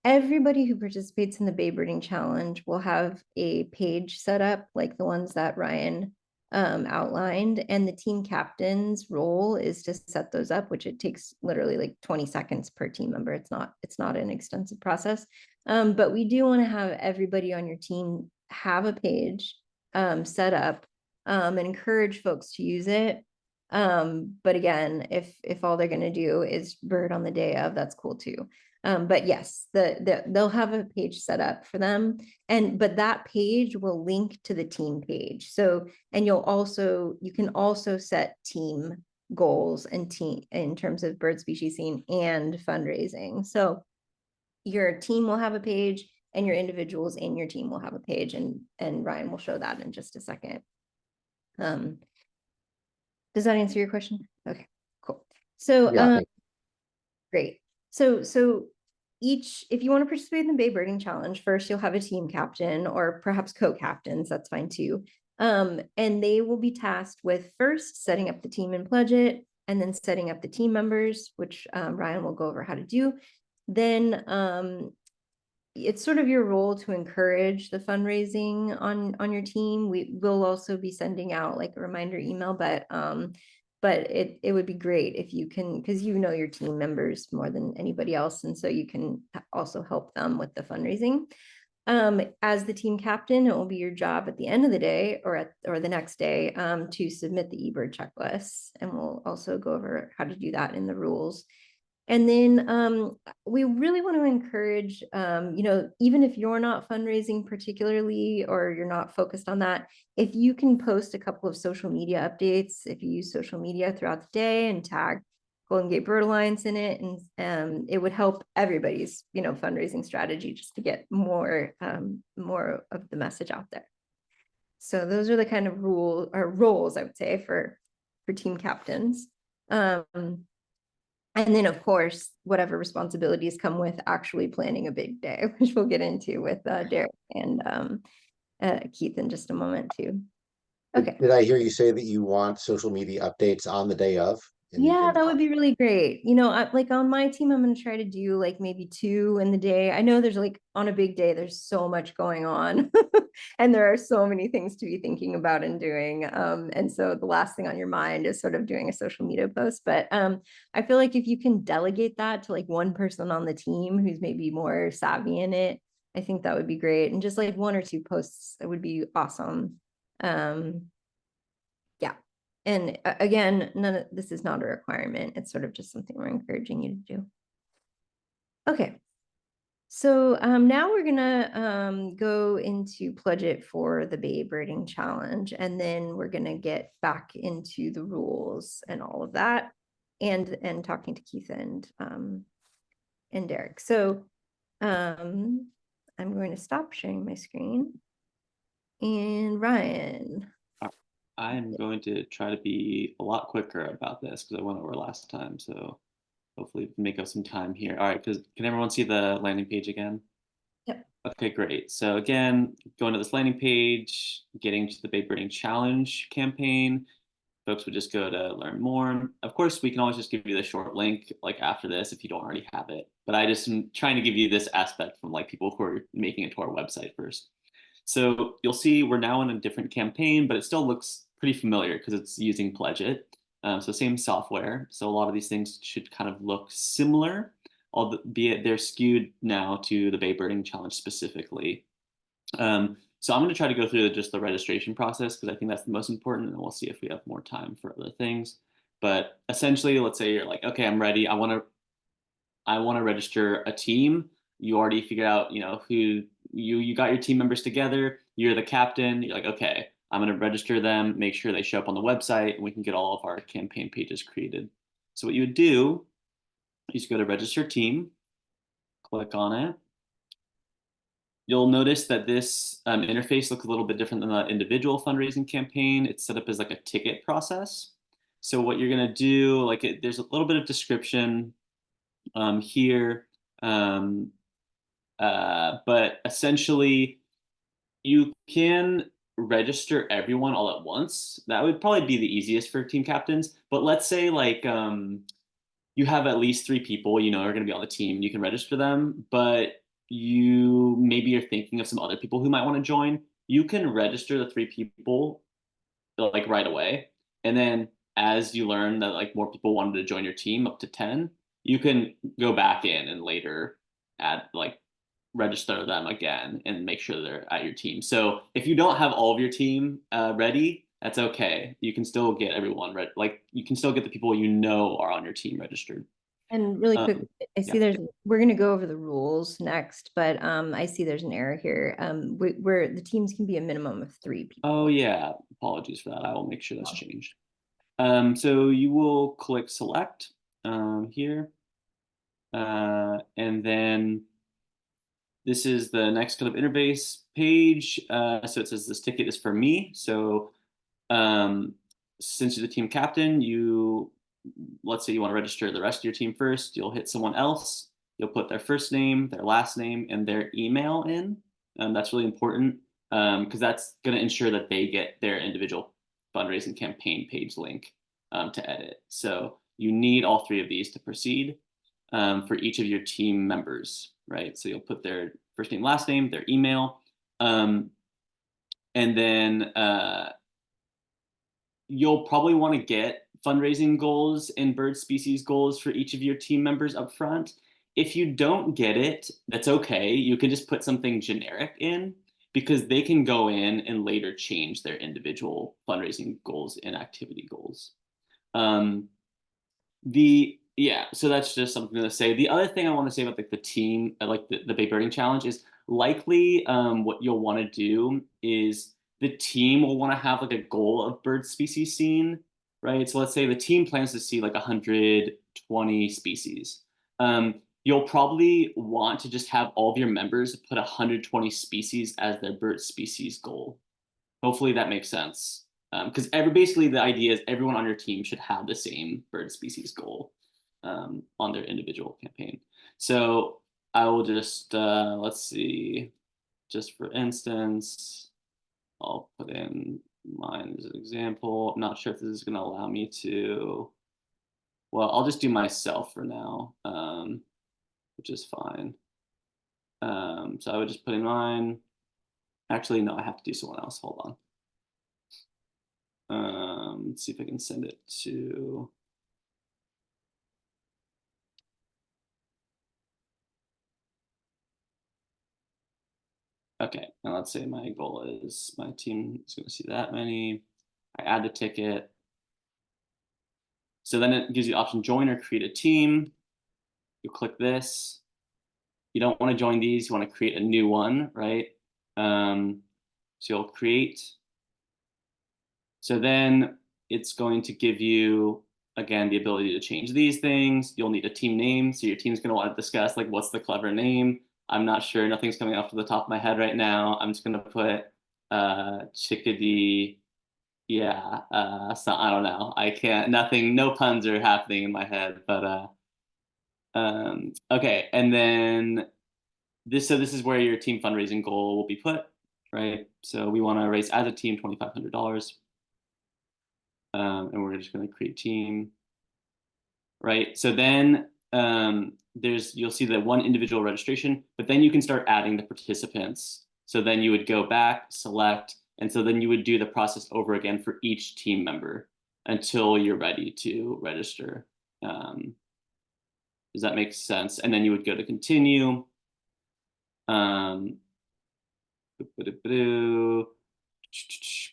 everybody who participates in the Bay Birding Challenge will have a page set up like the ones that Ryan outlined, and the team captain's role is to set those up, which it takes literally like 20 seconds per team member. It's not an extensive process, but we do want to have everybody on your team have a page set up and encourage folks to use it. But again, if all they're going to do is bird on the day of, that's cool too. But yes, they'll have a page set up for them, but that page will link to the team page. So, and you can also set team goals and team in terms of bird species scene and fundraising. So your team will have a page and your individuals in your team will have a page, and Ryan will show that in just a second. Does that answer your question? Okay, cool. So, Yeah, great. So if you want to participate in the Bay Birding Challenge, first you'll have a team captain or perhaps co-captains, that's fine too. And they will be tasked with first setting up the team and pledge it, and then setting up the team members, which Ryan will go over how to do. Then it's sort of your role to encourage the fundraising on your team. We will also be sending out like a reminder email, but it would be great if you can, because you know your team members more than anybody else, and so you can also help them with the fundraising. As the team captain, it will be your job at the end of the day or the next day to submit the eBird checklist, and we'll also go over how to do that in the rules. And then we really want to encourage, even if you're not fundraising particularly, or you're not focused on that, if you can post a couple of social media updates, if you use social media throughout the day and tag Golden Gate Bird Alliance in it, and it would help everybody's, fundraising strategy just to get more of the message out there. So those are the kind of roles I would say for team captains. And then, of course, whatever responsibilities come with actually planning a big day, which we'll get into with Derek and Keith in just a moment too. Okay. Did I hear you say that you want social media updates on the day of? Yeah, that would be really great. Like on my team, I'm going to try to do like maybe 2 in the day. I know there's like on a big day, there's so much going on and there are so many things to be thinking about and doing. And so the last thing on your mind is sort of doing a social media post. But I feel like if you can delegate that to like one person on the team who's maybe more savvy in it, I think that would be great. And just like 1 or 2 posts, it would be awesome. Yeah. And again, none of this is not a requirement. It's sort of just something we're encouraging you to do. Okay. So now we're gonna go into Pledge It for the Bay Birding Challenge, and then we're gonna get back into the rules and all of that, and talking to Keith and Derek. So I'm going to stop sharing my screen. And Ryan. I'm going to try to be a lot quicker about this because I went over last time. So hopefully make up some time here. All right, because can everyone see the landing page again? Yep. Okay, great. So again, going to this landing page, getting to the Bay Birding Challenge campaign, folks would just go to learn more. Of course, we can always just give you the short link like after this if you don't already have it. But I just am trying to give you this aspect from like people who are making it to our website first. So you'll see we're now in a different campaign, but it still looks pretty familiar because it's using Pledge It. So same software. So a lot of these things should kind of look similar, albeit they're skewed now to the Bay Birding Challenge specifically. So I'm going to try to go through just the registration process because I think that's the most important, and we'll see if we have more time for other things. But essentially, let's say you're like, okay, I'm ready. I want to register a team. You already figured out, who you got your team members together. You're the captain. You're like, okay, I'm going to register them, make sure they show up on the website, and we can get all of our campaign pages created. So what you would do is go to register team, click on it. You'll notice that this interface looks a little bit different than the individual fundraising campaign. It's set up as like a ticket process. So what you're going to do, there's a little bit of description here, but essentially you can register everyone all at once. That would probably be the easiest for team captains. But let's say you have at least 3 people, are going to be on the team. You can register them, but maybe you're thinking of some other people who might want to join. You can register the 3 people like right away, and then as you learn that like more people wanted to join your team up to 10, you can go back in and later add register them again and make sure they're at your team. So if you don't have all of your team ready, that's okay. You can still get everyone ready. You can still get the people are on your team registered. And really quick, I see we're going to go over the rules next, but I see there's an error here where the teams can be a minimum of 3 people. Oh yeah, apologies for that. I will make sure that's changed. So you will click select here, and then this is the next kind of interface page. So it says this ticket is for me. So since you're the team captain, let's say you want to register the rest of your team first, you'll hit someone else. You'll put their first name, their last name, and their email in. That's really important because that's going to ensure that they get their individual fundraising campaign page link to edit. So you need all 3 of these to proceed for each of your team members, right? So you'll put their first name, last name, their email, and then you'll probably want to get fundraising goals and bird species goals for each of your team members up front. If you don't get it, that's okay. You can just put something generic in because they can go in and later change their individual fundraising goals and activity goals. Yeah, so that's just something to say. The other thing I want to say about like the team, like the Bay Birding Challenge is likely what you'll want to do is the team will want to have like a goal of bird species seen, right? So let's say the team plans to see like 120 species. You'll probably want to just have all of your members put 120 species as their bird species goal. Hopefully that makes sense. Because basically the idea is everyone on your team should have the same bird species goal on their individual campaign. So I will just, let's see, just for instance, I'll put in mine as an example. I'm not sure if this is going to allow me to, well, I'll just do myself for now, which is fine. So I would just put in mine. Actually, no, I have to do someone else. Hold on. Let's see if I can send it to. Okay, and let's say my goal is my team is going to see that many. I add the ticket. So then it gives you the option join or create a team. You click this. You don't want to join these. You want to create a new one, right? So you'll create. So then it's going to give you, again, the ability to change these things. You'll need a team name. So your team's going to want to discuss like, what's the clever name? I'm not sure. Nothing's coming off to the top of my head right now. I'm just going to put chickadee. Yeah. So I don't know. I can't, nothing, no puns are happening in my head, but okay. And then so this is where your team fundraising goal will be put, right? So we want to raise as a team $2,500. And we're just going to create team, right? So then you'll see the one individual registration, but then you can start adding the participants. So then you would go back, select, and so then you would do the process over again for each team member until you're ready to register. Does that make sense? And then you would go to continue.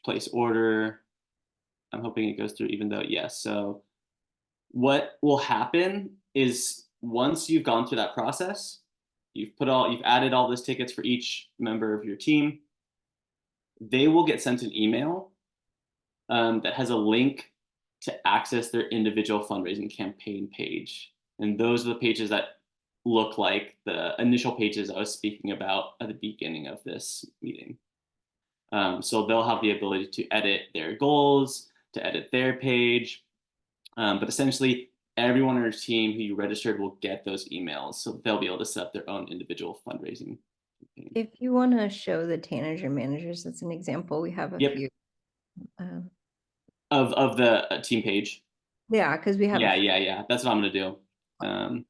Place order. I'm hoping it goes through even though, yes. So what will happen is once you've gone through that process, you've added all those tickets for each member of your team, they will get sent an email that has a link to access their individual fundraising campaign page. And those are the pages that look like the initial pages I was speaking about at the beginning of this meeting. So they'll have the ability to edit their goals, to edit their page, but essentially everyone on your team who you registered will get those emails. So they'll be able to set up their own individual fundraising campaign. If you want to show the tanager managers, that's an example. We have a few. Of the team page. Yeah, because we have. Yeah. That's what I'm going to do.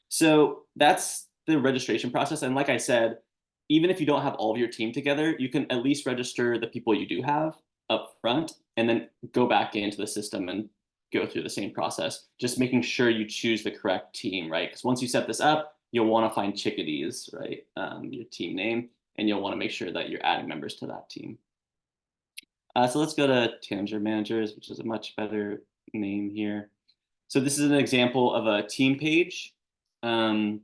So that's the registration process. And like I said, even if you don't have all of your team together, you can at least register the people you do have up front and then go back into the system and go through the same process, just making sure you choose the correct team, right? Because once you set this up, you'll want to find chickadees, right? Your team name, and you'll want to make sure that you're adding members to that team. So let's go to Tanager Managers, which is a much better name here. So this is an example of a team page. So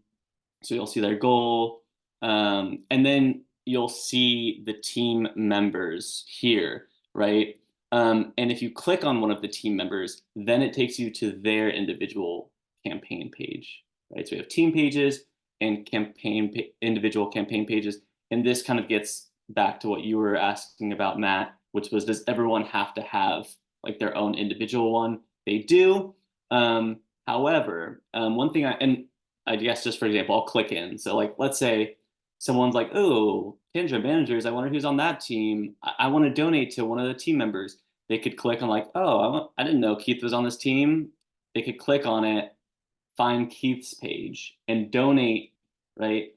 you'll see their goal, and then you'll see the team members here, right? And if you click on one of the team members, then it takes you to their individual campaign page, right? So we have team pages and individual campaign pages. And this kind of gets back to what you were asking about, Matt, which was, does everyone have to have like their own individual one? They do. However, one thing I guess just for example, I'll click in. So like, let's say someone's like, oh, Tanager Managers, I wonder who's on that team. I want to donate to one of the team members. They could click on like, oh, I didn't know Keith was on this team. They could click on it, find Keith's page and donate, right?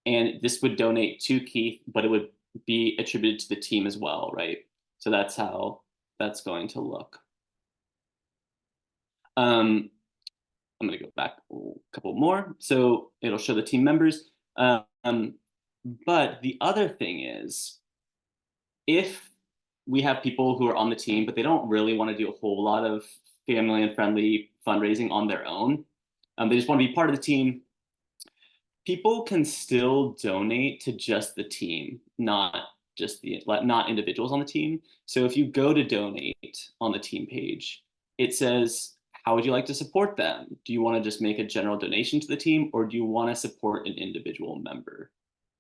And this would donate to Keith, but it would be attributed to the team as well, right? So that's how that's going to look. I'm going to go back a couple more. So it'll show the team members. But the other thing is, if we have people who are on the team, but they don't really want to do a whole lot of family and friendly fundraising on their own. They just want to be part of the team. People can still donate to just the team, not individuals on the team. So if you go to donate on the team page, it says, how would you like to support them? Do you want to just make a general donation to the team, or do you want to support an individual member,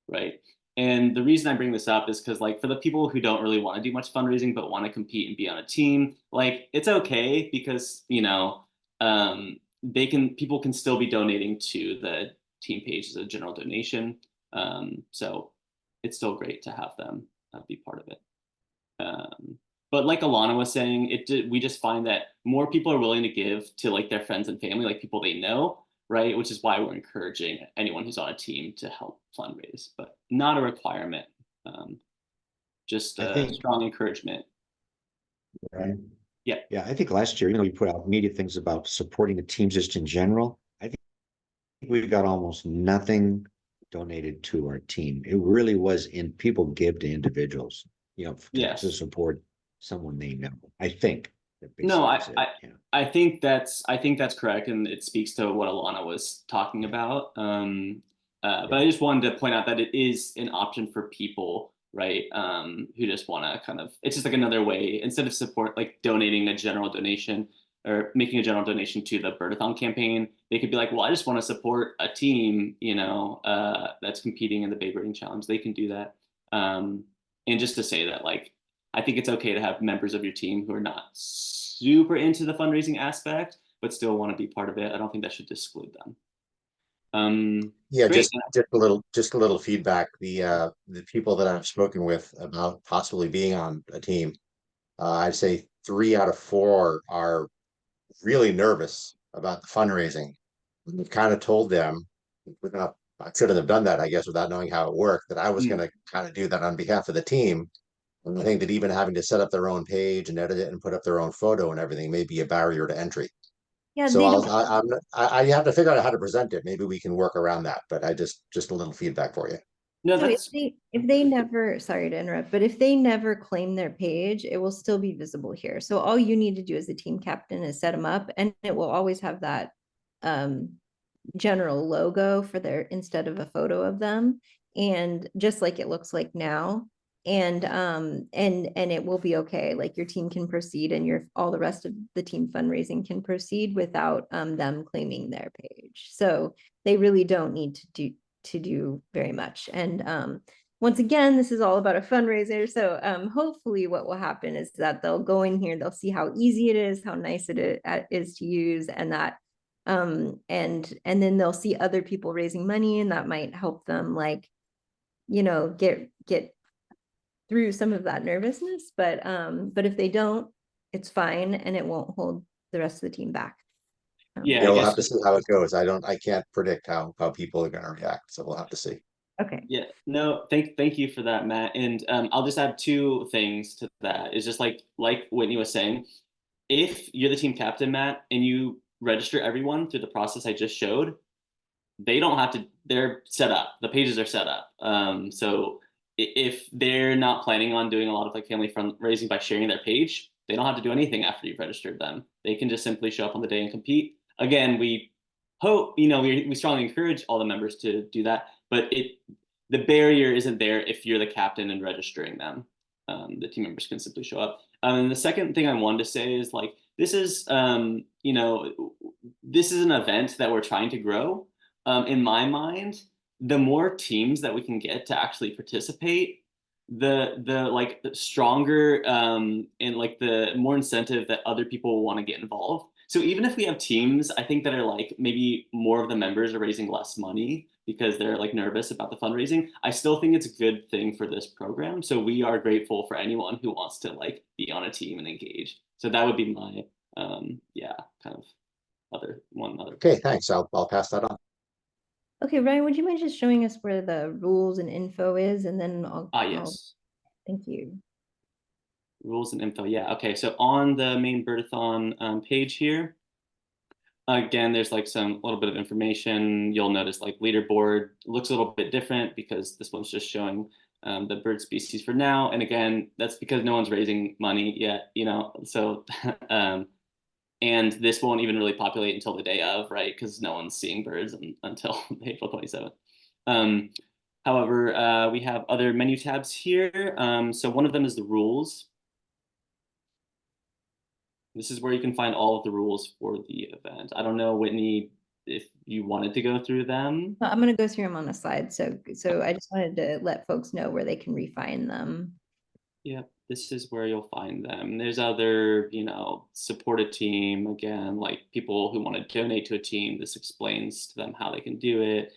right? And the reason I bring this up is because, like, for the people who don't really want to do much fundraising but want to compete and be on a team, like, it's okay because, you know, people can still be donating to the team page as a general donation. So it's still great to have them be part of it. But like Alana was saying, we just find that more people are willing to give to like their friends and family, like people they know, right? Which is why we're encouraging anyone who's on a team to help fundraise, but not a requirement. Just I a think- strong encouragement. Right. Yeah. Yeah, I think last year, you put out media things about supporting the teams just in general. I think we've got almost nothing donated to our team. It really was people give to individuals, Yes. to support someone they know. I think. No, Yeah. I think that's correct, and it speaks to what Alana was talking about. But I just wanted to point out that it is an option for people, right? Who just want to kind of, it's just like another way, instead of donating a general donation or making a general donation to the Birdathon campaign, they could be like, well, I just want to support a team, that's competing in the Bay Birding Challenge. They can do that. And just to say that, like, I think it's okay to have members of your team who are not super into the fundraising aspect, but still want to be part of it. I don't think that should exclude them. Yeah, great. just a little feedback. The people that I've spoken with about possibly being on a team, I'd say 3 out of 4 are really nervous about the fundraising. We've kind of told them, I shouldn't have done that, I guess, without knowing how it worked, that I was going to kind of do that on behalf of the team. And I think that even having to set up their own page and edit it and put up their own photo and everything may be a barrier to entry. Yeah, So they don't. I have to figure out how to present it. Maybe we can work around that, but just a little feedback for you. No, So that's if they never, sorry to interrupt, but if they never claim their page, it will still be visible here. So all you need to do as a team captain is set them up, and it will always have that general logo for their, instead of a photo of them, and just like it looks like now. And it will be okay. Like your team can proceed, and all the rest of the team fundraising can proceed without them claiming their page. So they really don't need to do very much. And once again, this is all about a fundraiser. So hopefully what will happen is that they'll go in here, they'll see how easy it is, how nice it is to use, and that and then they'll see other people raising money, and that might help them, like, get through some of that nervousness. But if they don't, it's fine, and it won't hold the rest of the team back. Yeah, Yeah, I we'll guess- have to see how it goes. I can't predict how people are going to react, so we'll have to see. Okay. Yeah, no, thank you for that, Matt. And I'll just add 2 things to that. It's just like Whitney was saying, if you're the team captain, Matt, and you register everyone through the process I just showed, they don't have to, they're set up. The pages are set up. So if they're not planning on doing a lot of like family fundraising by sharing their page, they don't have to do anything after you've registered them. They can just simply show up on the day and compete. Again, we hope, we strongly encourage all the members to do that, but the barrier isn't there if you're the captain and registering them. The team members can simply show up. And the second thing I wanted to say is, like, this is this is an event that we're trying to grow. In my mind, the more teams that we can get to actually participate, the stronger and like the more incentive that other people will want to get involved. So even if we have teams, I think, that are like maybe more of the members are raising less money because they're like nervous about the fundraising, I still think it's a good thing for this program. So we are grateful for anyone who wants to like be on a team and engage. So that would be my kind of other. Okay, thanks. I'll pass that on. Okay, Ryan, would you mind just showing us where the rules and info is, and then Yes. Thank you. Rules and info. Yeah. Okay. So on the main Birdathon page here, again, there's like a little bit of information. You'll notice like leaderboard looks a little bit different because this one's just showing the bird species for now. And again, that's because no one's raising money yet, So And this won't even really populate until the day of, right? Because no one's seeing birds until April 27th. However, we have other menu tabs here. So one of them is the rules. This is where you can find all of the rules for the event. I don't know, Whitney, if you wanted to go through them. I'm going to go through them on a slide. So I just wanted to let folks know where they can refine them. Yep, this is where you'll find them. There's other, support a team. Again, like people who want to donate to a team, this explains to them how they can do it.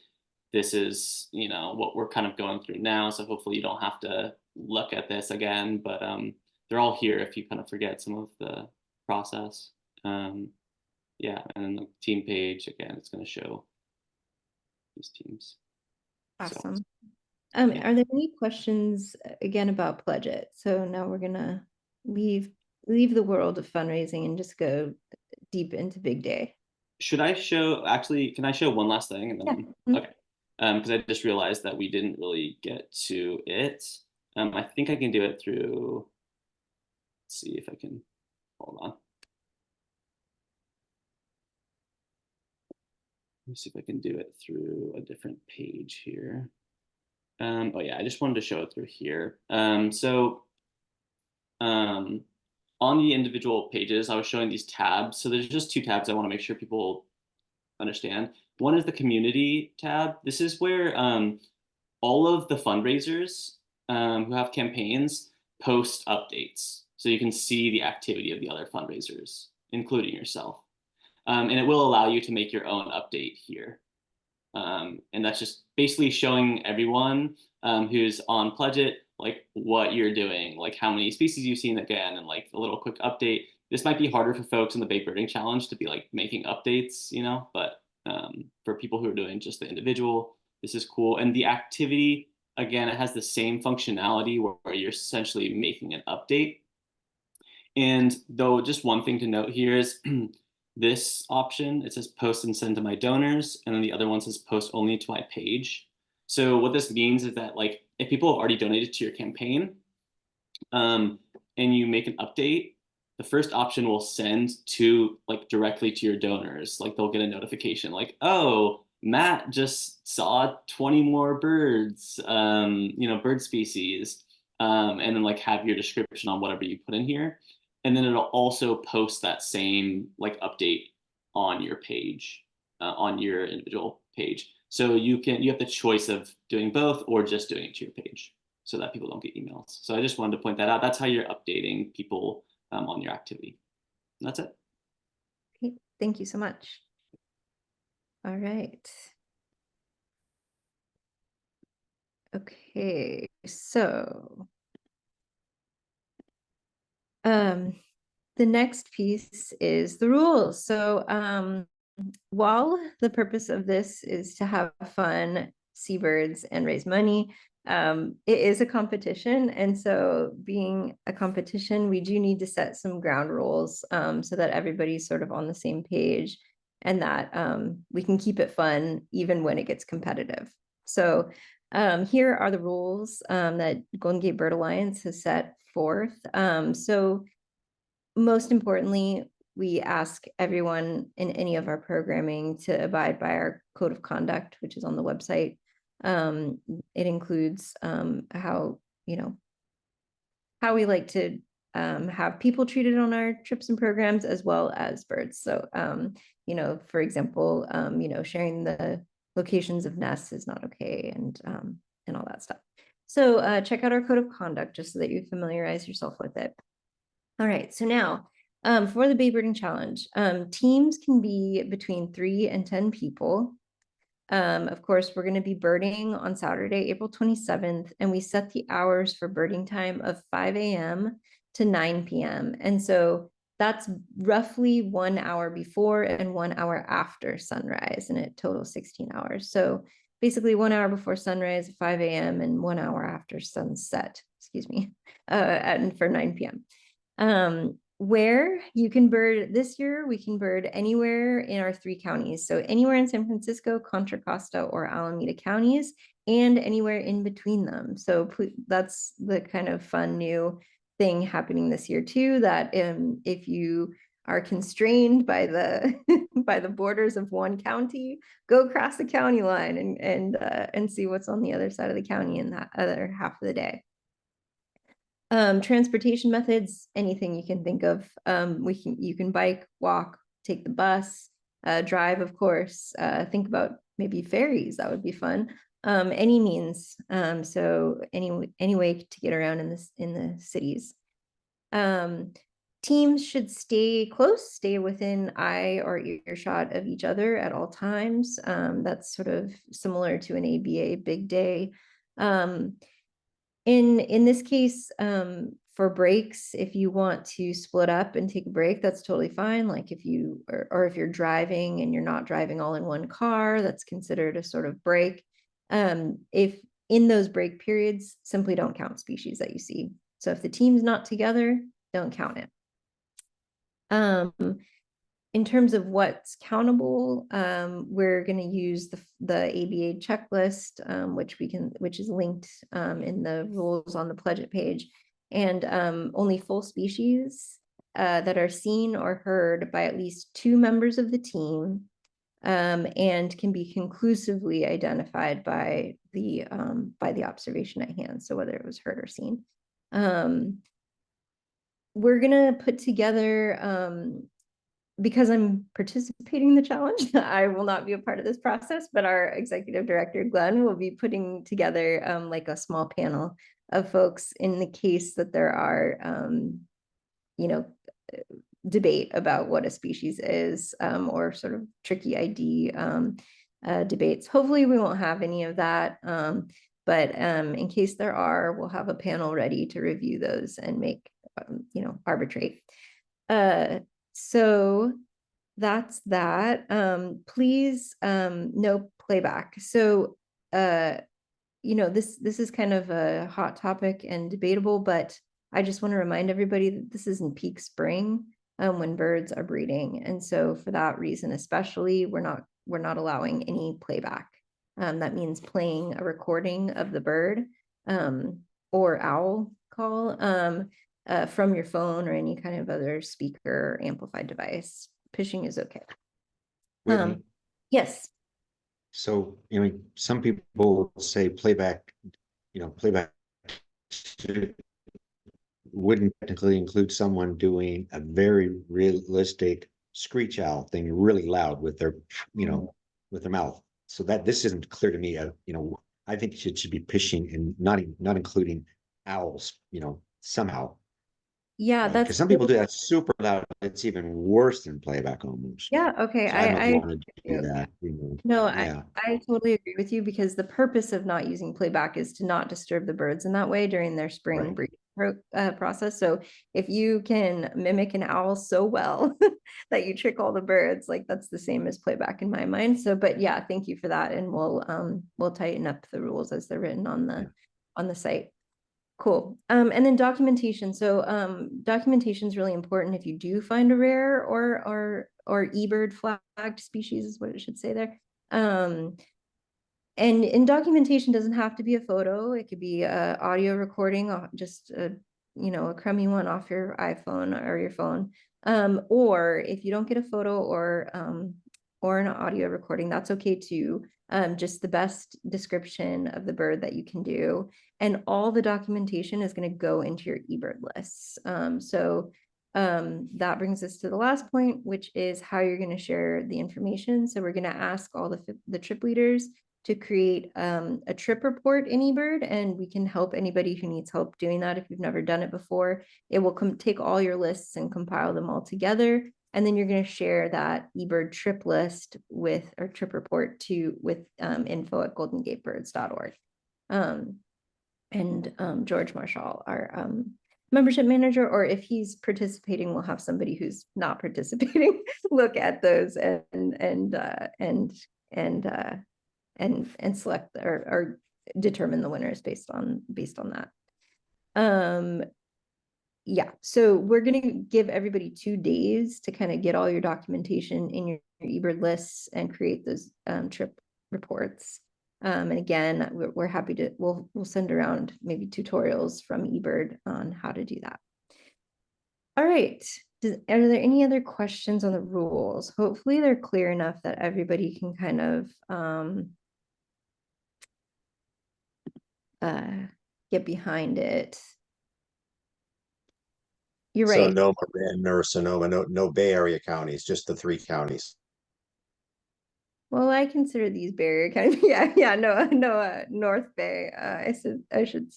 This is, what we're kind of going through now. So hopefully you don't have to look at this again, but they're all here if you kind of forget some of the process. Yeah, and then the team page, again, it's going to show these teams. Awesome. So, yeah. Are there any questions again about Pledge It? So now we're gonna leave the world of fundraising and just go deep into big day. Should I show, actually, can I show one last thing? And then, Yeah. okay. Because I just realized that we didn't really get to it. I think I can do it through, let's see if I can, hold on. Let me see if I can do it through a different page here. Oh yeah, I just wanted to show it through here. On the individual pages, I was showing these tabs. So there's just two tabs I want to make sure people understand. One is the community tab. This is where all of the fundraisers who have campaigns post updates. So you can see the activity of the other fundraisers, including yourself. And it will allow you to make your own update here. And that's just basically showing everyone who's on Pledge It, like what you're doing, like how many species you've seen again, and like a little quick update. This might be harder for folks in the Big Birding Challenge to be like making updates, but for people who are doing just the individual, this is cool. And the activity, again, it has the same functionality where you're essentially making an update. And though just one thing to note here is this option, it says post and send to my donors, and then the other one says post only to my page. So what this means is that like if people have already donated to your campaign and you make an update, the first option will send to like directly to your donors. Like they'll get a notification like, oh, Matt just saw 20 more birds, bird species, and then like have your description on whatever you put in here. And then it'll also post that same like update on your page, on your individual page. So you have the choice of doing both or just doing it to your page so that people don't get emails. So I just wanted to point that out. That's how you're updating people on your activity. And that's it. Okay, thank you so much. All right. Okay, so the next piece is the rules. So while the purpose of this is to have fun, see birds, and raise money, it is a competition. And so being a competition, we do need to set some ground rules so that everybody's sort of on the same page and that we can keep it fun even when it gets competitive. So here are the rules that Golden Gate Bird Alliance has set forth. So most importantly, we ask everyone in any of our programming to abide by our code of conduct, which is on the website. It includes how we like to have people treated on our trips and programs as well as birds. So, for example, sharing the locations of nests is not okay and all that stuff. So check out our code of conduct just so that you familiarize yourself with it. All right, so now for the Bay Birding Challenge, teams can be between 3 and 10 people. Of course, we're going to be birding on Saturday, April 27th, and we set the hours for birding time of 5 a.m. to 9 p.m. And so that's roughly 1 hour before and 1 hour after sunrise, and it totals 16 hours. So basically 1 hour before sunrise, 5 a.m. and 1 hour after sunset, and for 9 p.m. Where you can bird this year, we can bird anywhere in our 3 counties. So anywhere in San Francisco, Contra Costa, or Alameda counties, and anywhere in between them. So that's the kind of fun new thing happening this year too, that if you are constrained by the by the borders of one county, go across the county line and see what's on the other side of the county in that other half of the day. Transportation methods, anything you can think of. You can bike, walk, take the bus, drive, of course. Think about maybe ferries, that would be fun. Any means, so any way to get around in the cities. Teams should stay close, stay within eye or earshot of each other at all times. That's sort of similar to an ABA big day. In this case, for breaks, if you want to split up and take a break, that's totally fine. Like if you, or if you're driving and you're not driving all in one car, that's considered a sort of break. If in those break periods, simply don't count species that you see. So if the team's not together, don't count it. In terms of what's countable, we're going to use the ABA checklist, which is linked in the rules on the Pledge It page, and only full species that are seen or heard by at least 2 members of the team, and can be conclusively identified by the observation at hand. So whether it was heard or seen. We're gonna put together, because I'm participating in the challenge, I will not be a part of this process, but our executive director, Glenn, will be putting together like a small panel of folks in the case that there are, debate about what a species is, or sort of tricky ID debates. Hopefully we won't have any of that, but in case there are, we'll have a panel ready to review those and make, arbitrate. So that's that. Please, no playback. So, this is kind of a hot topic and debatable, but I just want to remind everybody that this is in peak spring, when birds are breeding. And so for that reason, especially, we're not allowing any playback. That means playing a recording of the bird, or owl call, from your phone or any kind of other speaker amplified device. Pitching is okay. Whitney, Yes. so, some people say playback, playback wouldn't technically include someone doing a very realistic screech owl thing really loud with their, with their mouth. So that this isn't clear to me. I think it should be pitching and not including owls, somehow. Yeah, that's because some people do that super loud. It's even worse than playback almost. yeah, okay. So I don't know if you want to do agree. that. No, Yeah. I totally agree with you, because the purpose of not using playback is to not disturb the birds in that way during their spring breeding process. So if you can mimic an owl so well that you trick all the birds, like that's the same as playback in my mind. So, but yeah, thank you for that, and we'll tighten up the rules as they're written on the site. Cool. And then documentation. So documentation is really important if you do find a rare or eBird flagged species is what it should say there. And documentation doesn't have to be a photo. It could be a audio recording, just a crummy one off your iPhone or your phone. Or if you don't get a photo or an audio recording, that's okay too. Just the best description of the bird that you can do. And all the documentation is going to go into your eBird lists. That brings us to the last point, which is how you're going to share the information. So we're going to ask all the trip leaders to create a trip report in eBird, and we can help anybody who needs help doing that if you've never done it before. It will take all your lists and compile them all together. And then you're going to share that eBird trip list or trip report with info@goldengatebirds.org. And George Marshall, our membership manager, or if he's participating, we'll have somebody who's not participating look at those and select or determine the winners based on that. Yeah, so we're going to give everybody 2 days to kind of get all your documentation in your eBird lists and create those trip reports. And again, we're happy to, we'll send around maybe tutorials from eBird on how to do that. All right, Are there any other questions on the rules? Hopefully they're clear enough that everybody can kind of get behind it. You're So right. no Marin or Sonoma, no Bay Area counties, just the 3 counties. Well, I consider these barrier kind of, yeah, no, North Bay. I should,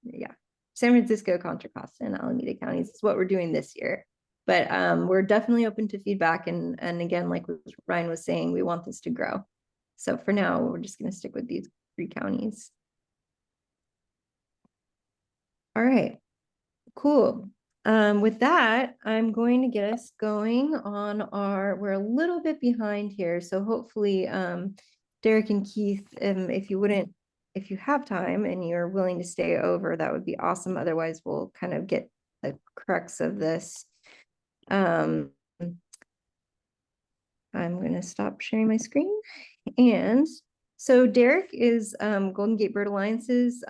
yeah. San Francisco, Contra Costa, and Alameda counties is what we're doing this year. But we're definitely open to feedback. And again, like Ryan was saying, we want this to grow. So for now, we're just going to stick with these 3 counties. All right, cool. With that, I'm going to get us going on we're a little bit behind here. So hopefully, Derek and Keith, if you have time and you're willing to stay over, that would be awesome. Otherwise, we'll kind of get the crux of this. I'm going to stop sharing my screen. And so Derek is Golden Gate Bird Alliance's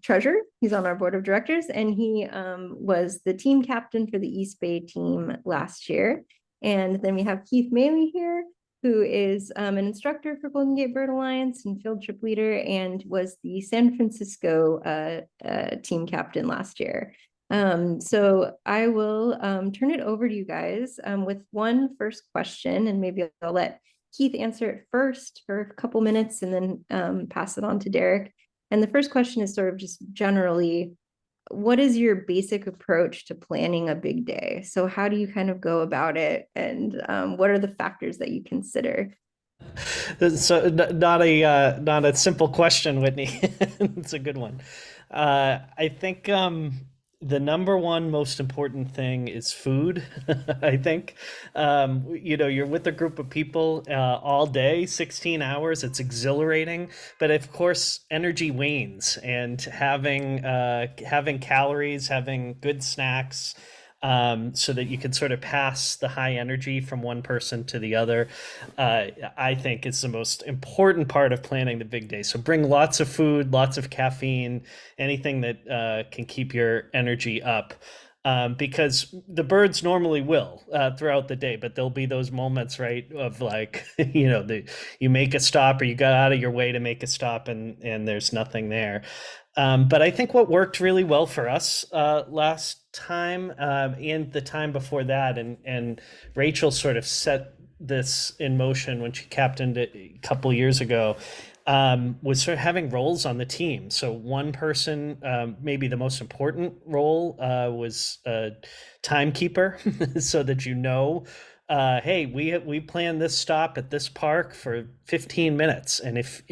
treasurer. He's on our board of directors, and he was the team captain for the East Bay team last year. And then we have Keith Maley here, who is an instructor for Golden Gate Bird Alliance and field trip leader, and was the San Francisco team captain last year. So I will turn it over to you guys with one first question, and maybe I'll let Keith answer it first for a couple minutes and then pass it on to Derek. And the first question is sort of just generally, what is your basic approach to planning a big day? So how do you kind of go about it? And what are the factors that you consider? So not a simple question, Whitney. It's a good one. I think the number one most important thing is food. I think you're with a group of people all day, 16 hours. It's exhilarating, but of course, energy wanes, and having calories, having good snacks. So that you can sort of pass the high energy from one person to the other, I think is the most important part of planning the big day. So bring lots of food, lots of caffeine, anything that can keep your energy up. Because the birds normally will throughout the day, but there'll be those moments, right, of like, you make a stop or you got out of your way to make a stop and there's nothing there. But I think what worked really well for us last time and the time before that, and Rachel sort of set this in motion when she captained it a couple years ago, was sort of having roles on the team. So one person, maybe the most important role, was a timekeeper, so that hey, we planned this stop at this park for 15 minutes, and if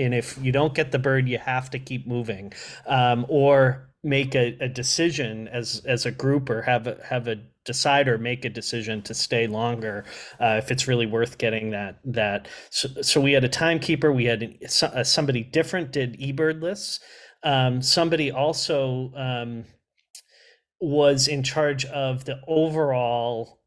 you don't get the bird, you have to keep moving, or make a decision as a group, or have a decider make a decision to stay longer if it's really worth getting that. So we had a timekeeper. We had somebody different did eBird lists. Somebody also was in charge of the overall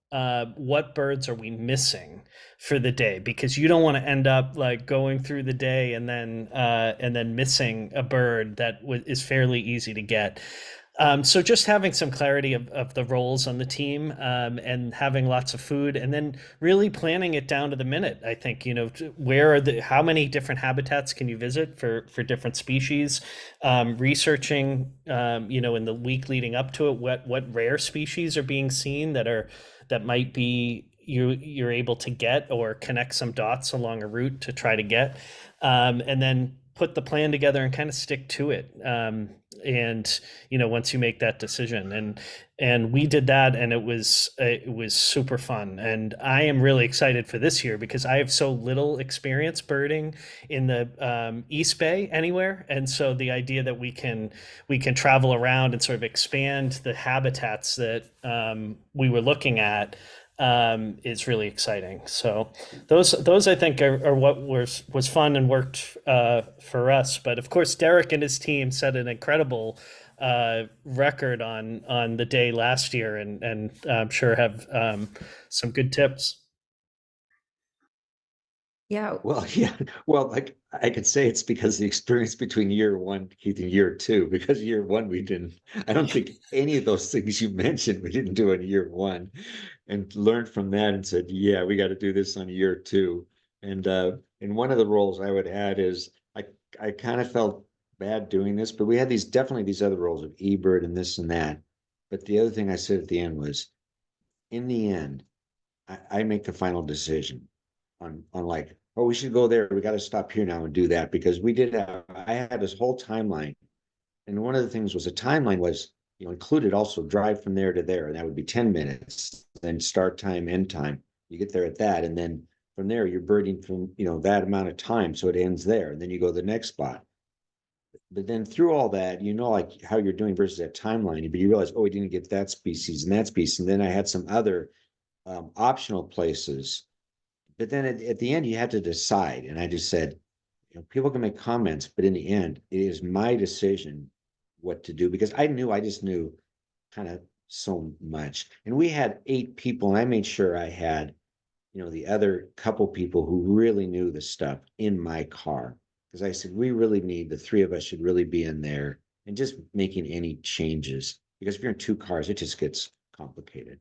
what birds are we missing for the day, because you don't want to end up like going through the day and then missing a bird that is fairly easy to get. So just having some clarity of the roles on the team, and having lots of food, and then really planning it down to the minute. I think, how many different habitats can you visit for different species, researching, in the week leading up to it, what rare species are being seen that might be you're able to get, or connect some dots along a route to try to get, and then put the plan together and kind of stick to it. And once you make that decision, and we did that, and it was super fun. And I am really excited for this year because I have so little experience birding in the East Bay anywhere, and so the idea that we can travel around and sort of expand the habitats that we were looking at is really exciting. So those I think are what was fun and worked for us. But of course, Derek and his team set an incredible record on the day last year, and I'm sure have some good tips. Yeah. Well, yeah. Well, like I could say it's because the experience between year one, Keith, and year two, because year one, we didn't, I don't think any of those things you mentioned, we didn't do in year one, and learned from that and said, yeah, we got to do this on year two. And one of the roles I would add is I kind of felt bad doing this, but we had definitely these other roles of eBird and this and that. But the other thing I said at the end was, in the end, I make the final decision on like, oh, we should go there. We got to stop here now and do that, because I had this whole timeline. And one of the things was, a timeline was, included also drive from there to there. And that would be 10 minutes, then start time, end time. You get there at that. And then from there, you're birding from, that amount of time. So it ends there. And then you go to the next spot. But then through all that, like how you're doing versus that timeline, but you realize, oh, we didn't get that species and that species. And then I had some other optional places. But then at the end, you had to decide. And I just said, people can make comments, but in the end, it is my decision what to do, because I just knew kind of so much. And we had 8 people, and I made sure I had, the other couple people who really knew the stuff in my car. Because I said, we really need, the 3 of us should really be in there and just making any changes. Because if you're in 2 cars, it just gets complicated,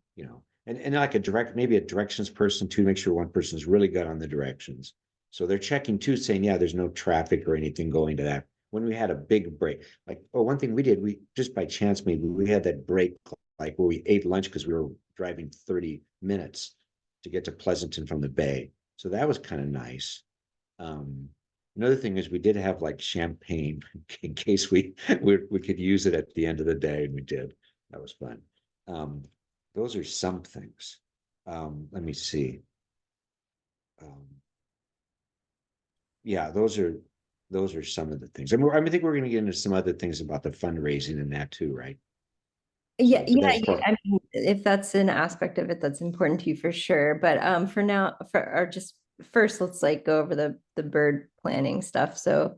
and like maybe a directions person too, make sure one person's really good on the directions. So they're checking too, saying, yeah, there's no traffic or anything going to that. When we had a big break, like, one thing we did, we just by chance, maybe we had that break, like where we ate lunch because we were driving 30 minutes to get to Pleasanton from the Bay. So that was kind of nice. Another thing is we did have like champagne in case we could use it at the end of the day, and we did. That was fun. Those are some things. Let me see. Yeah, those are some of the things. I think we're going to get into some other things about the fundraising and that too, right? Yeah, But yeah, that's I mean, if that's an aspect of it that's important to you, for sure. But for now, or just first, let's like go over the bird planning stuff. So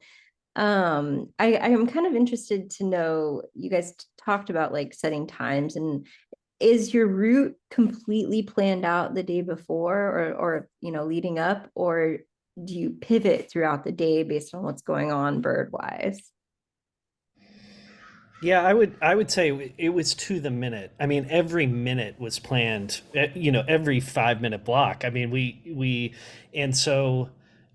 I am kind of interested to know, you guys talked about like setting times, and is your route completely planned out the day before, or leading up, or do you pivot throughout the day based on what's going on bird wise? Yeah, I would say it was to the minute. I mean, every minute was planned. Every 5 minute block. I mean, and so,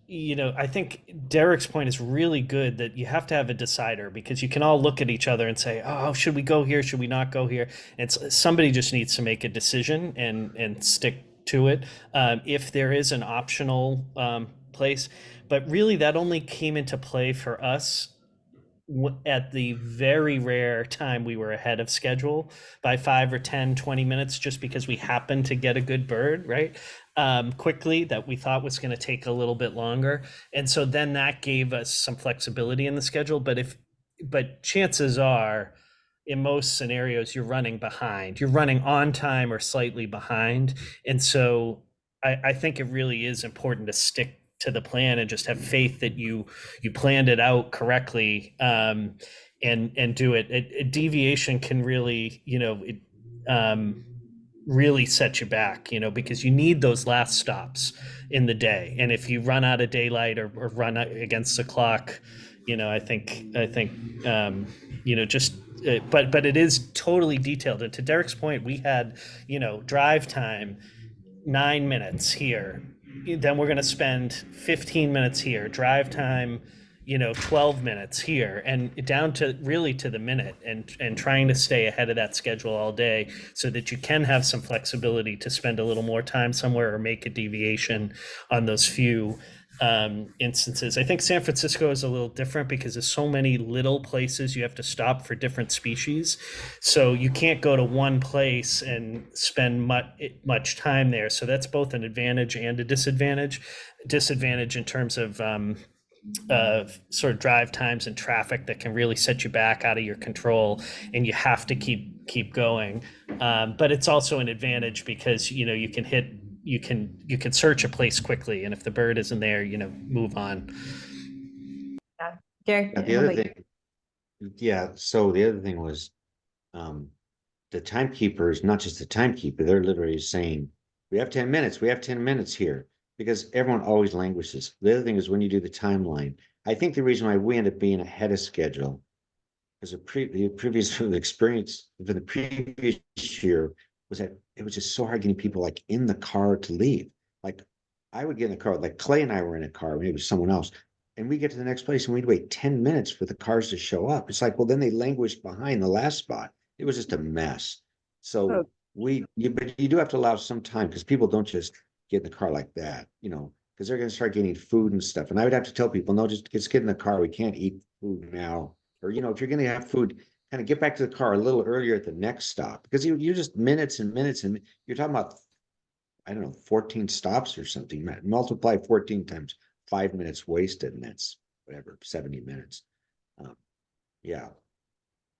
I think Derek's point is really good, that you have to have a decider, because you can all look at each other and say, oh, should we go here? Should we not go here? And somebody just needs to make a decision and stick to it. If there is an optional place, but really that only came into play for us at the very rare time we were ahead of schedule by 5 or 10, 20 minutes, just because we happened to get a good bird, right? Quickly, that we thought was going to take a little bit longer. And so then that gave us some flexibility in the schedule. But chances are, in most scenarios, you're running behind. You're running on time or slightly behind. And so I think it really is important to stick to the plan and just have faith that you planned it out correctly, and do it. A deviation can really, really set you back, because you need those last stops in the day. And if you run out of daylight, or run against the clock, I think, just, but it is totally detailed. And to Derek's point, we had, drive time 9 minutes here, then we're going to spend 15 minutes here, drive time 12 minutes here, and down to really to the minute, and trying to stay ahead of that schedule all day, so that you can have some flexibility to spend a little more time somewhere, or make a deviation on those few instances. I think San Francisco is a little different, because there's so many little places you have to stop for different species. So you can't go to one place and spend much time there. So that's both an advantage and a disadvantage. Disadvantage in terms of sort of drive times and traffic that can really set you back out of your control, and you have to keep going. But it's also an advantage, because you can search a place quickly, and if the bird isn't there, move on. Yeah. Derek, the other thing, so the other thing was, the timekeeper is not just the timekeeper, they're literally saying, we have 10 minutes, we have 10 minutes here, because everyone always languishes. The other thing is, when you do the timeline, I think the reason why we end up being ahead of schedule is the previous experience for the previous year was that it was just so hard getting people like in the car to leave. Like I would get in the car, like Clay and I were in a car, maybe it was someone else, and we get to the next place and we'd wait 10 minutes for the cars to show up. It's like, well, then they languished behind the last spot. It was just a mess. So but you do have to allow some time because people don't just get in the car like that, because they're going to start getting food and stuff. And I would have to tell people, no, just get in the car. We can't eat food now. Or, if you're going to have food, kind of get back to the car a little earlier at the next stop because you just minutes and minutes. And you're talking about, I don't know, 14 stops or something. Multiply 14 times 5 minutes wasted. And that's whatever, 70 minutes. Yeah.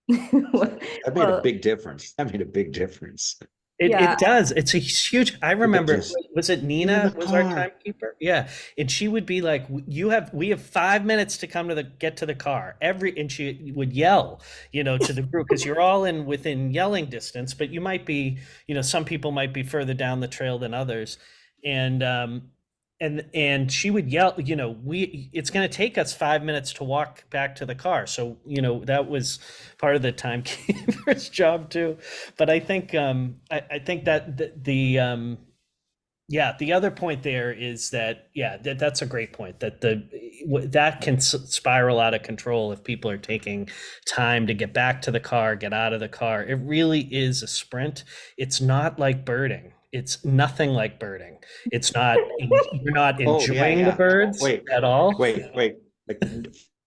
That made a big difference. That made a big difference. It does. It's a huge. I remember. Was it Nina was our car. timekeeper? Yeah, and she would be like, we have 5 minutes to get to the car." And she would yell, to the group because you're all within yelling distance, but you might be, some people might be further down the trail than others, and she would yell, it's going to take us 5 minutes to walk back to the car. So, that was part of the timekeeper's job too. But I think, I think that the other point there is that, that's a great point that can spiral out of control if people are taking time to get back to the car, get out of the car. It really is a sprint. It's not like birding. It's nothing like birding. It's not, you're not enjoying the birds at all. Wait. Like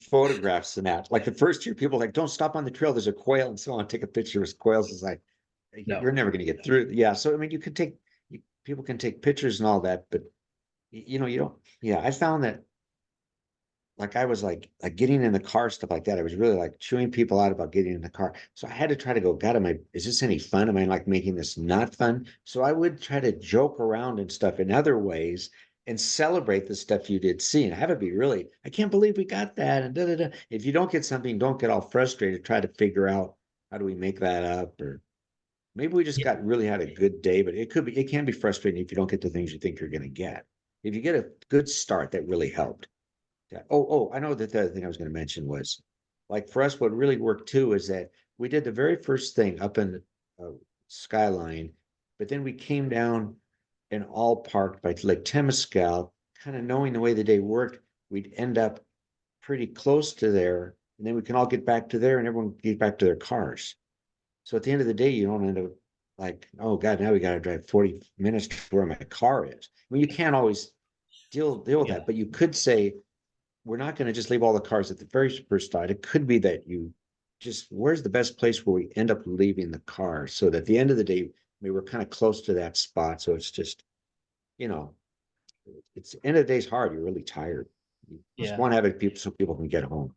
photographs and that. Like the first year, people were like, don't stop on the trail. There's a quail and so on. Take a picture of quails. It's like, you're never going to get through. Yeah. So, I mean, people can take pictures and all that, but you don't. Yeah. I found that like I was like getting in the car, stuff like that. I was really like chewing people out about getting in the car. So I had to try to go, God, is this any fun? Am I like making this not fun? So I would try to joke around and stuff in other ways and celebrate the stuff you did see and have it be really, I can't believe we got that. And If you don't get something, don't get all frustrated. Try to figure out how do we make that up, or maybe we just had a good day, but it can be frustrating if you don't get the things you think you're going to get. If you get a good start, that really helped. Yeah. Oh, I know that the other thing I was going to mention was like for us, what really worked too is that we did the very first thing up in the skyline, but then we came down and all parked by Lake Temescal, kind of knowing the way the day worked, we'd end up pretty close to there, and then we can all get back to there and everyone get back to their cars. So at the end of the day, you don't end up like, oh God, now we got to drive 40 minutes to where my car is. I mean, you can't always deal with that, but you could say, we're not going to just leave all the cars at the very first stop. It could be that where's the best place where we end up leaving the car so that at the end of the day, we were kind of close to that spot. So it's just, it's end of the day is hard. You're really tired. You just want to have it so people can get home.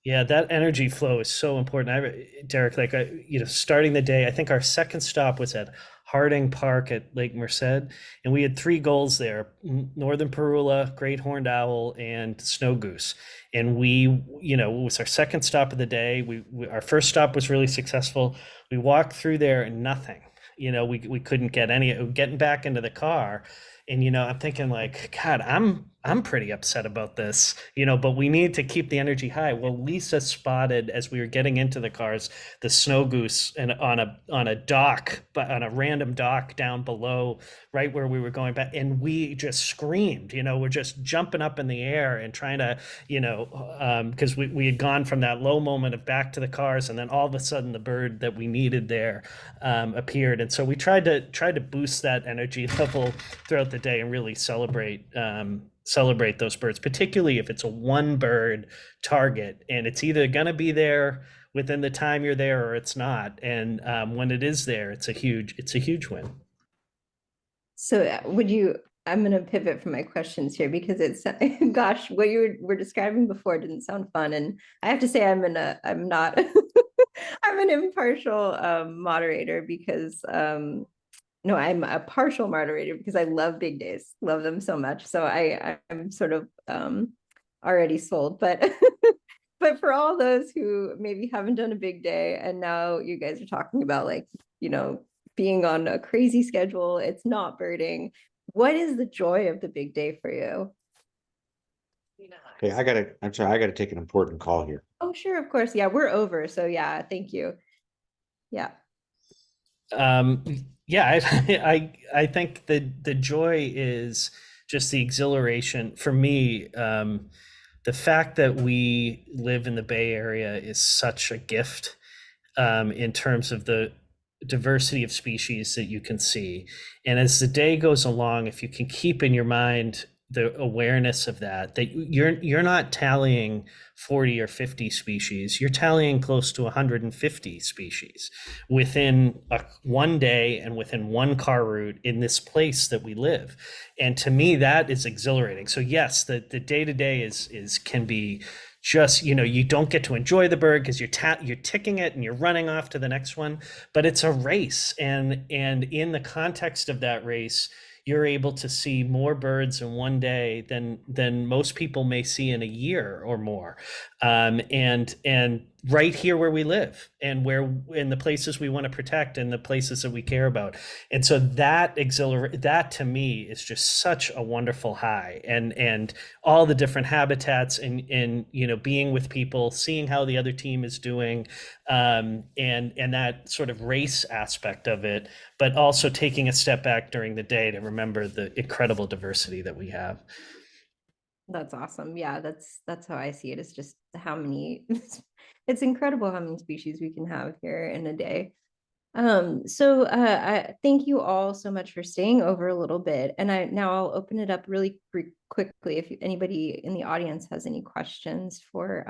Yeah, that energy flow is so important. Derek, starting the day, I think our second stop was at Harding Park at Lake Merced, and we had 3 goals there: northern parula, great horned owl, and snow goose. And it was our second stop of the day. Our first stop was really successful. We walked through there and nothing. We couldn't get getting back into the car. And, I'm thinking like, God, I'm pretty upset about this, but we need to keep the energy high. Well, Lisa spotted as we were getting into the cars, the snow goose and on a dock, but on a random dock down below, right where we were going back. And we just screamed, we're just jumping up in the air and trying to, because we had gone from that low moment of back to the cars. And then all of a sudden the bird that we needed there appeared. And so we tried to boost that energy level throughout the day and really celebrate those birds, particularly if it's a 1 bird target and it's either going to be there within the time you're there or it's not. And when it is there, it's a huge win. So I'm going to pivot from my questions here because it's, gosh, what you were describing before didn't sound fun. And I have to say I'm not, I'm an impartial moderator because no, I'm a partial moderator because I love big days, love them so much. So I'm sort of already sold, but but for all those who maybe haven't done a big day and now you guys are talking about being on a crazy schedule, it's not birding. What is the joy of the big day for you? Okay, I'm sorry, I gotta take an important call here. Oh, sure, of course. Yeah, we're over. So yeah, thank you. Yeah. Um, yeah, I think the joy is just the exhilaration for me. The fact that we live in the Bay Area is such a gift in terms of the diversity of species that you can see. And as the day goes along, if you can keep in your mind the awareness of that, that you're not tallying 40 or 50 species, you're tallying close to 150 species within one day and within one car route in this place that we live. And to me, that is exhilarating. So yes, the day-to-day is can be just, you don't get to enjoy the bird because you're ticking it and you're running off to the next one, but it's a race, and in the context of that race, you're able to see more birds in one day than most people may see in a year or more, and right here where we live, and where in the places we want to protect and the places that we care about. And so that to me is just such a wonderful high, and all the different habitats, and being with people, seeing how the other team is doing, and that sort of race aspect of it, but also taking a step back during the day to remember the incredible diversity that we have. That's awesome. Yeah, that's how I see it. It's just how many it's incredible how many species we can have here in a day. So I thank you all so much for staying over a little bit. And now I'll open it up really quickly if anybody in the audience has any questions for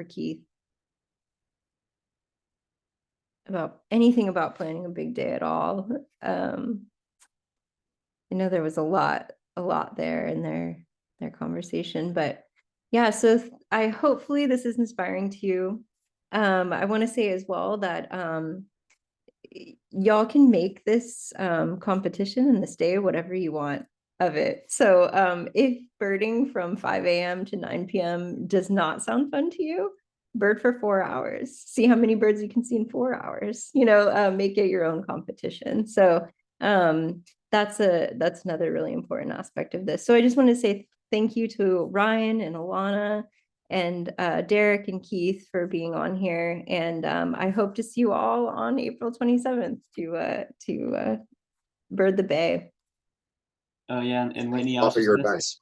Keith about anything about planning a big day at all. I know there was a lot there in their conversation, but yeah, so I hopefully this is inspiring to you. I want to say as well that y'all can make this competition and this day whatever you want of it. So if birding from 5 a.m. to 9 p.m. does not sound fun to you, bird for 4 hours. See how many birds you can see in 4 hours. Make it your own competition. So that's another really important aspect of this. So I just want to say thank you to Ryan and Alana and Derek and Keith for being on here. And I hope to see you all on April 27th to bird the Bay. Oh yeah, and Whitney, All for your advice.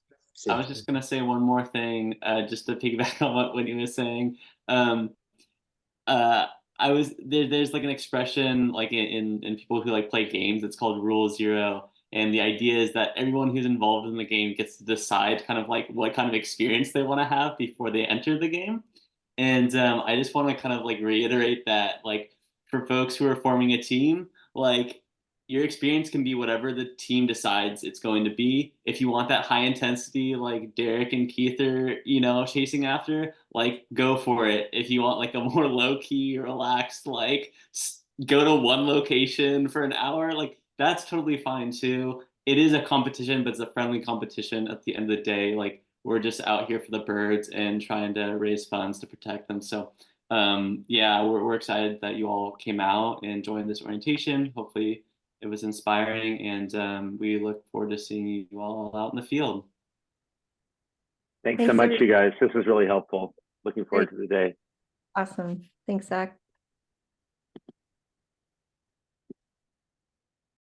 I was just gonna say one more thing, just to piggyback on what Whitney was saying. Um, uh, there's like an expression like in people who like play games. It's called Rule Zero, and the idea is that everyone who's involved in the game gets to decide kind of like what kind of experience they want to have before they enter the game. And I just want to kind of like reiterate that, like, for folks who are forming a team, like, your experience can be whatever the team decides it's going to be. If you want that high intensity, like Derek and Keith are, chasing after, like, go for it. If you want like a more low key, relaxed, like, go to one location for an hour, like, that's totally fine too. It is a competition, but it's a friendly competition at the end of the day. Like, we're just out here for the birds and trying to raise funds to protect them. So yeah, we're excited that you all came out and joined this orientation. Hopefully it was inspiring, and we look forward to seeing you all out in the field. Thanks so much, you guys. This was really helpful. Looking forward Great. to the day. Awesome. Thanks, Zach.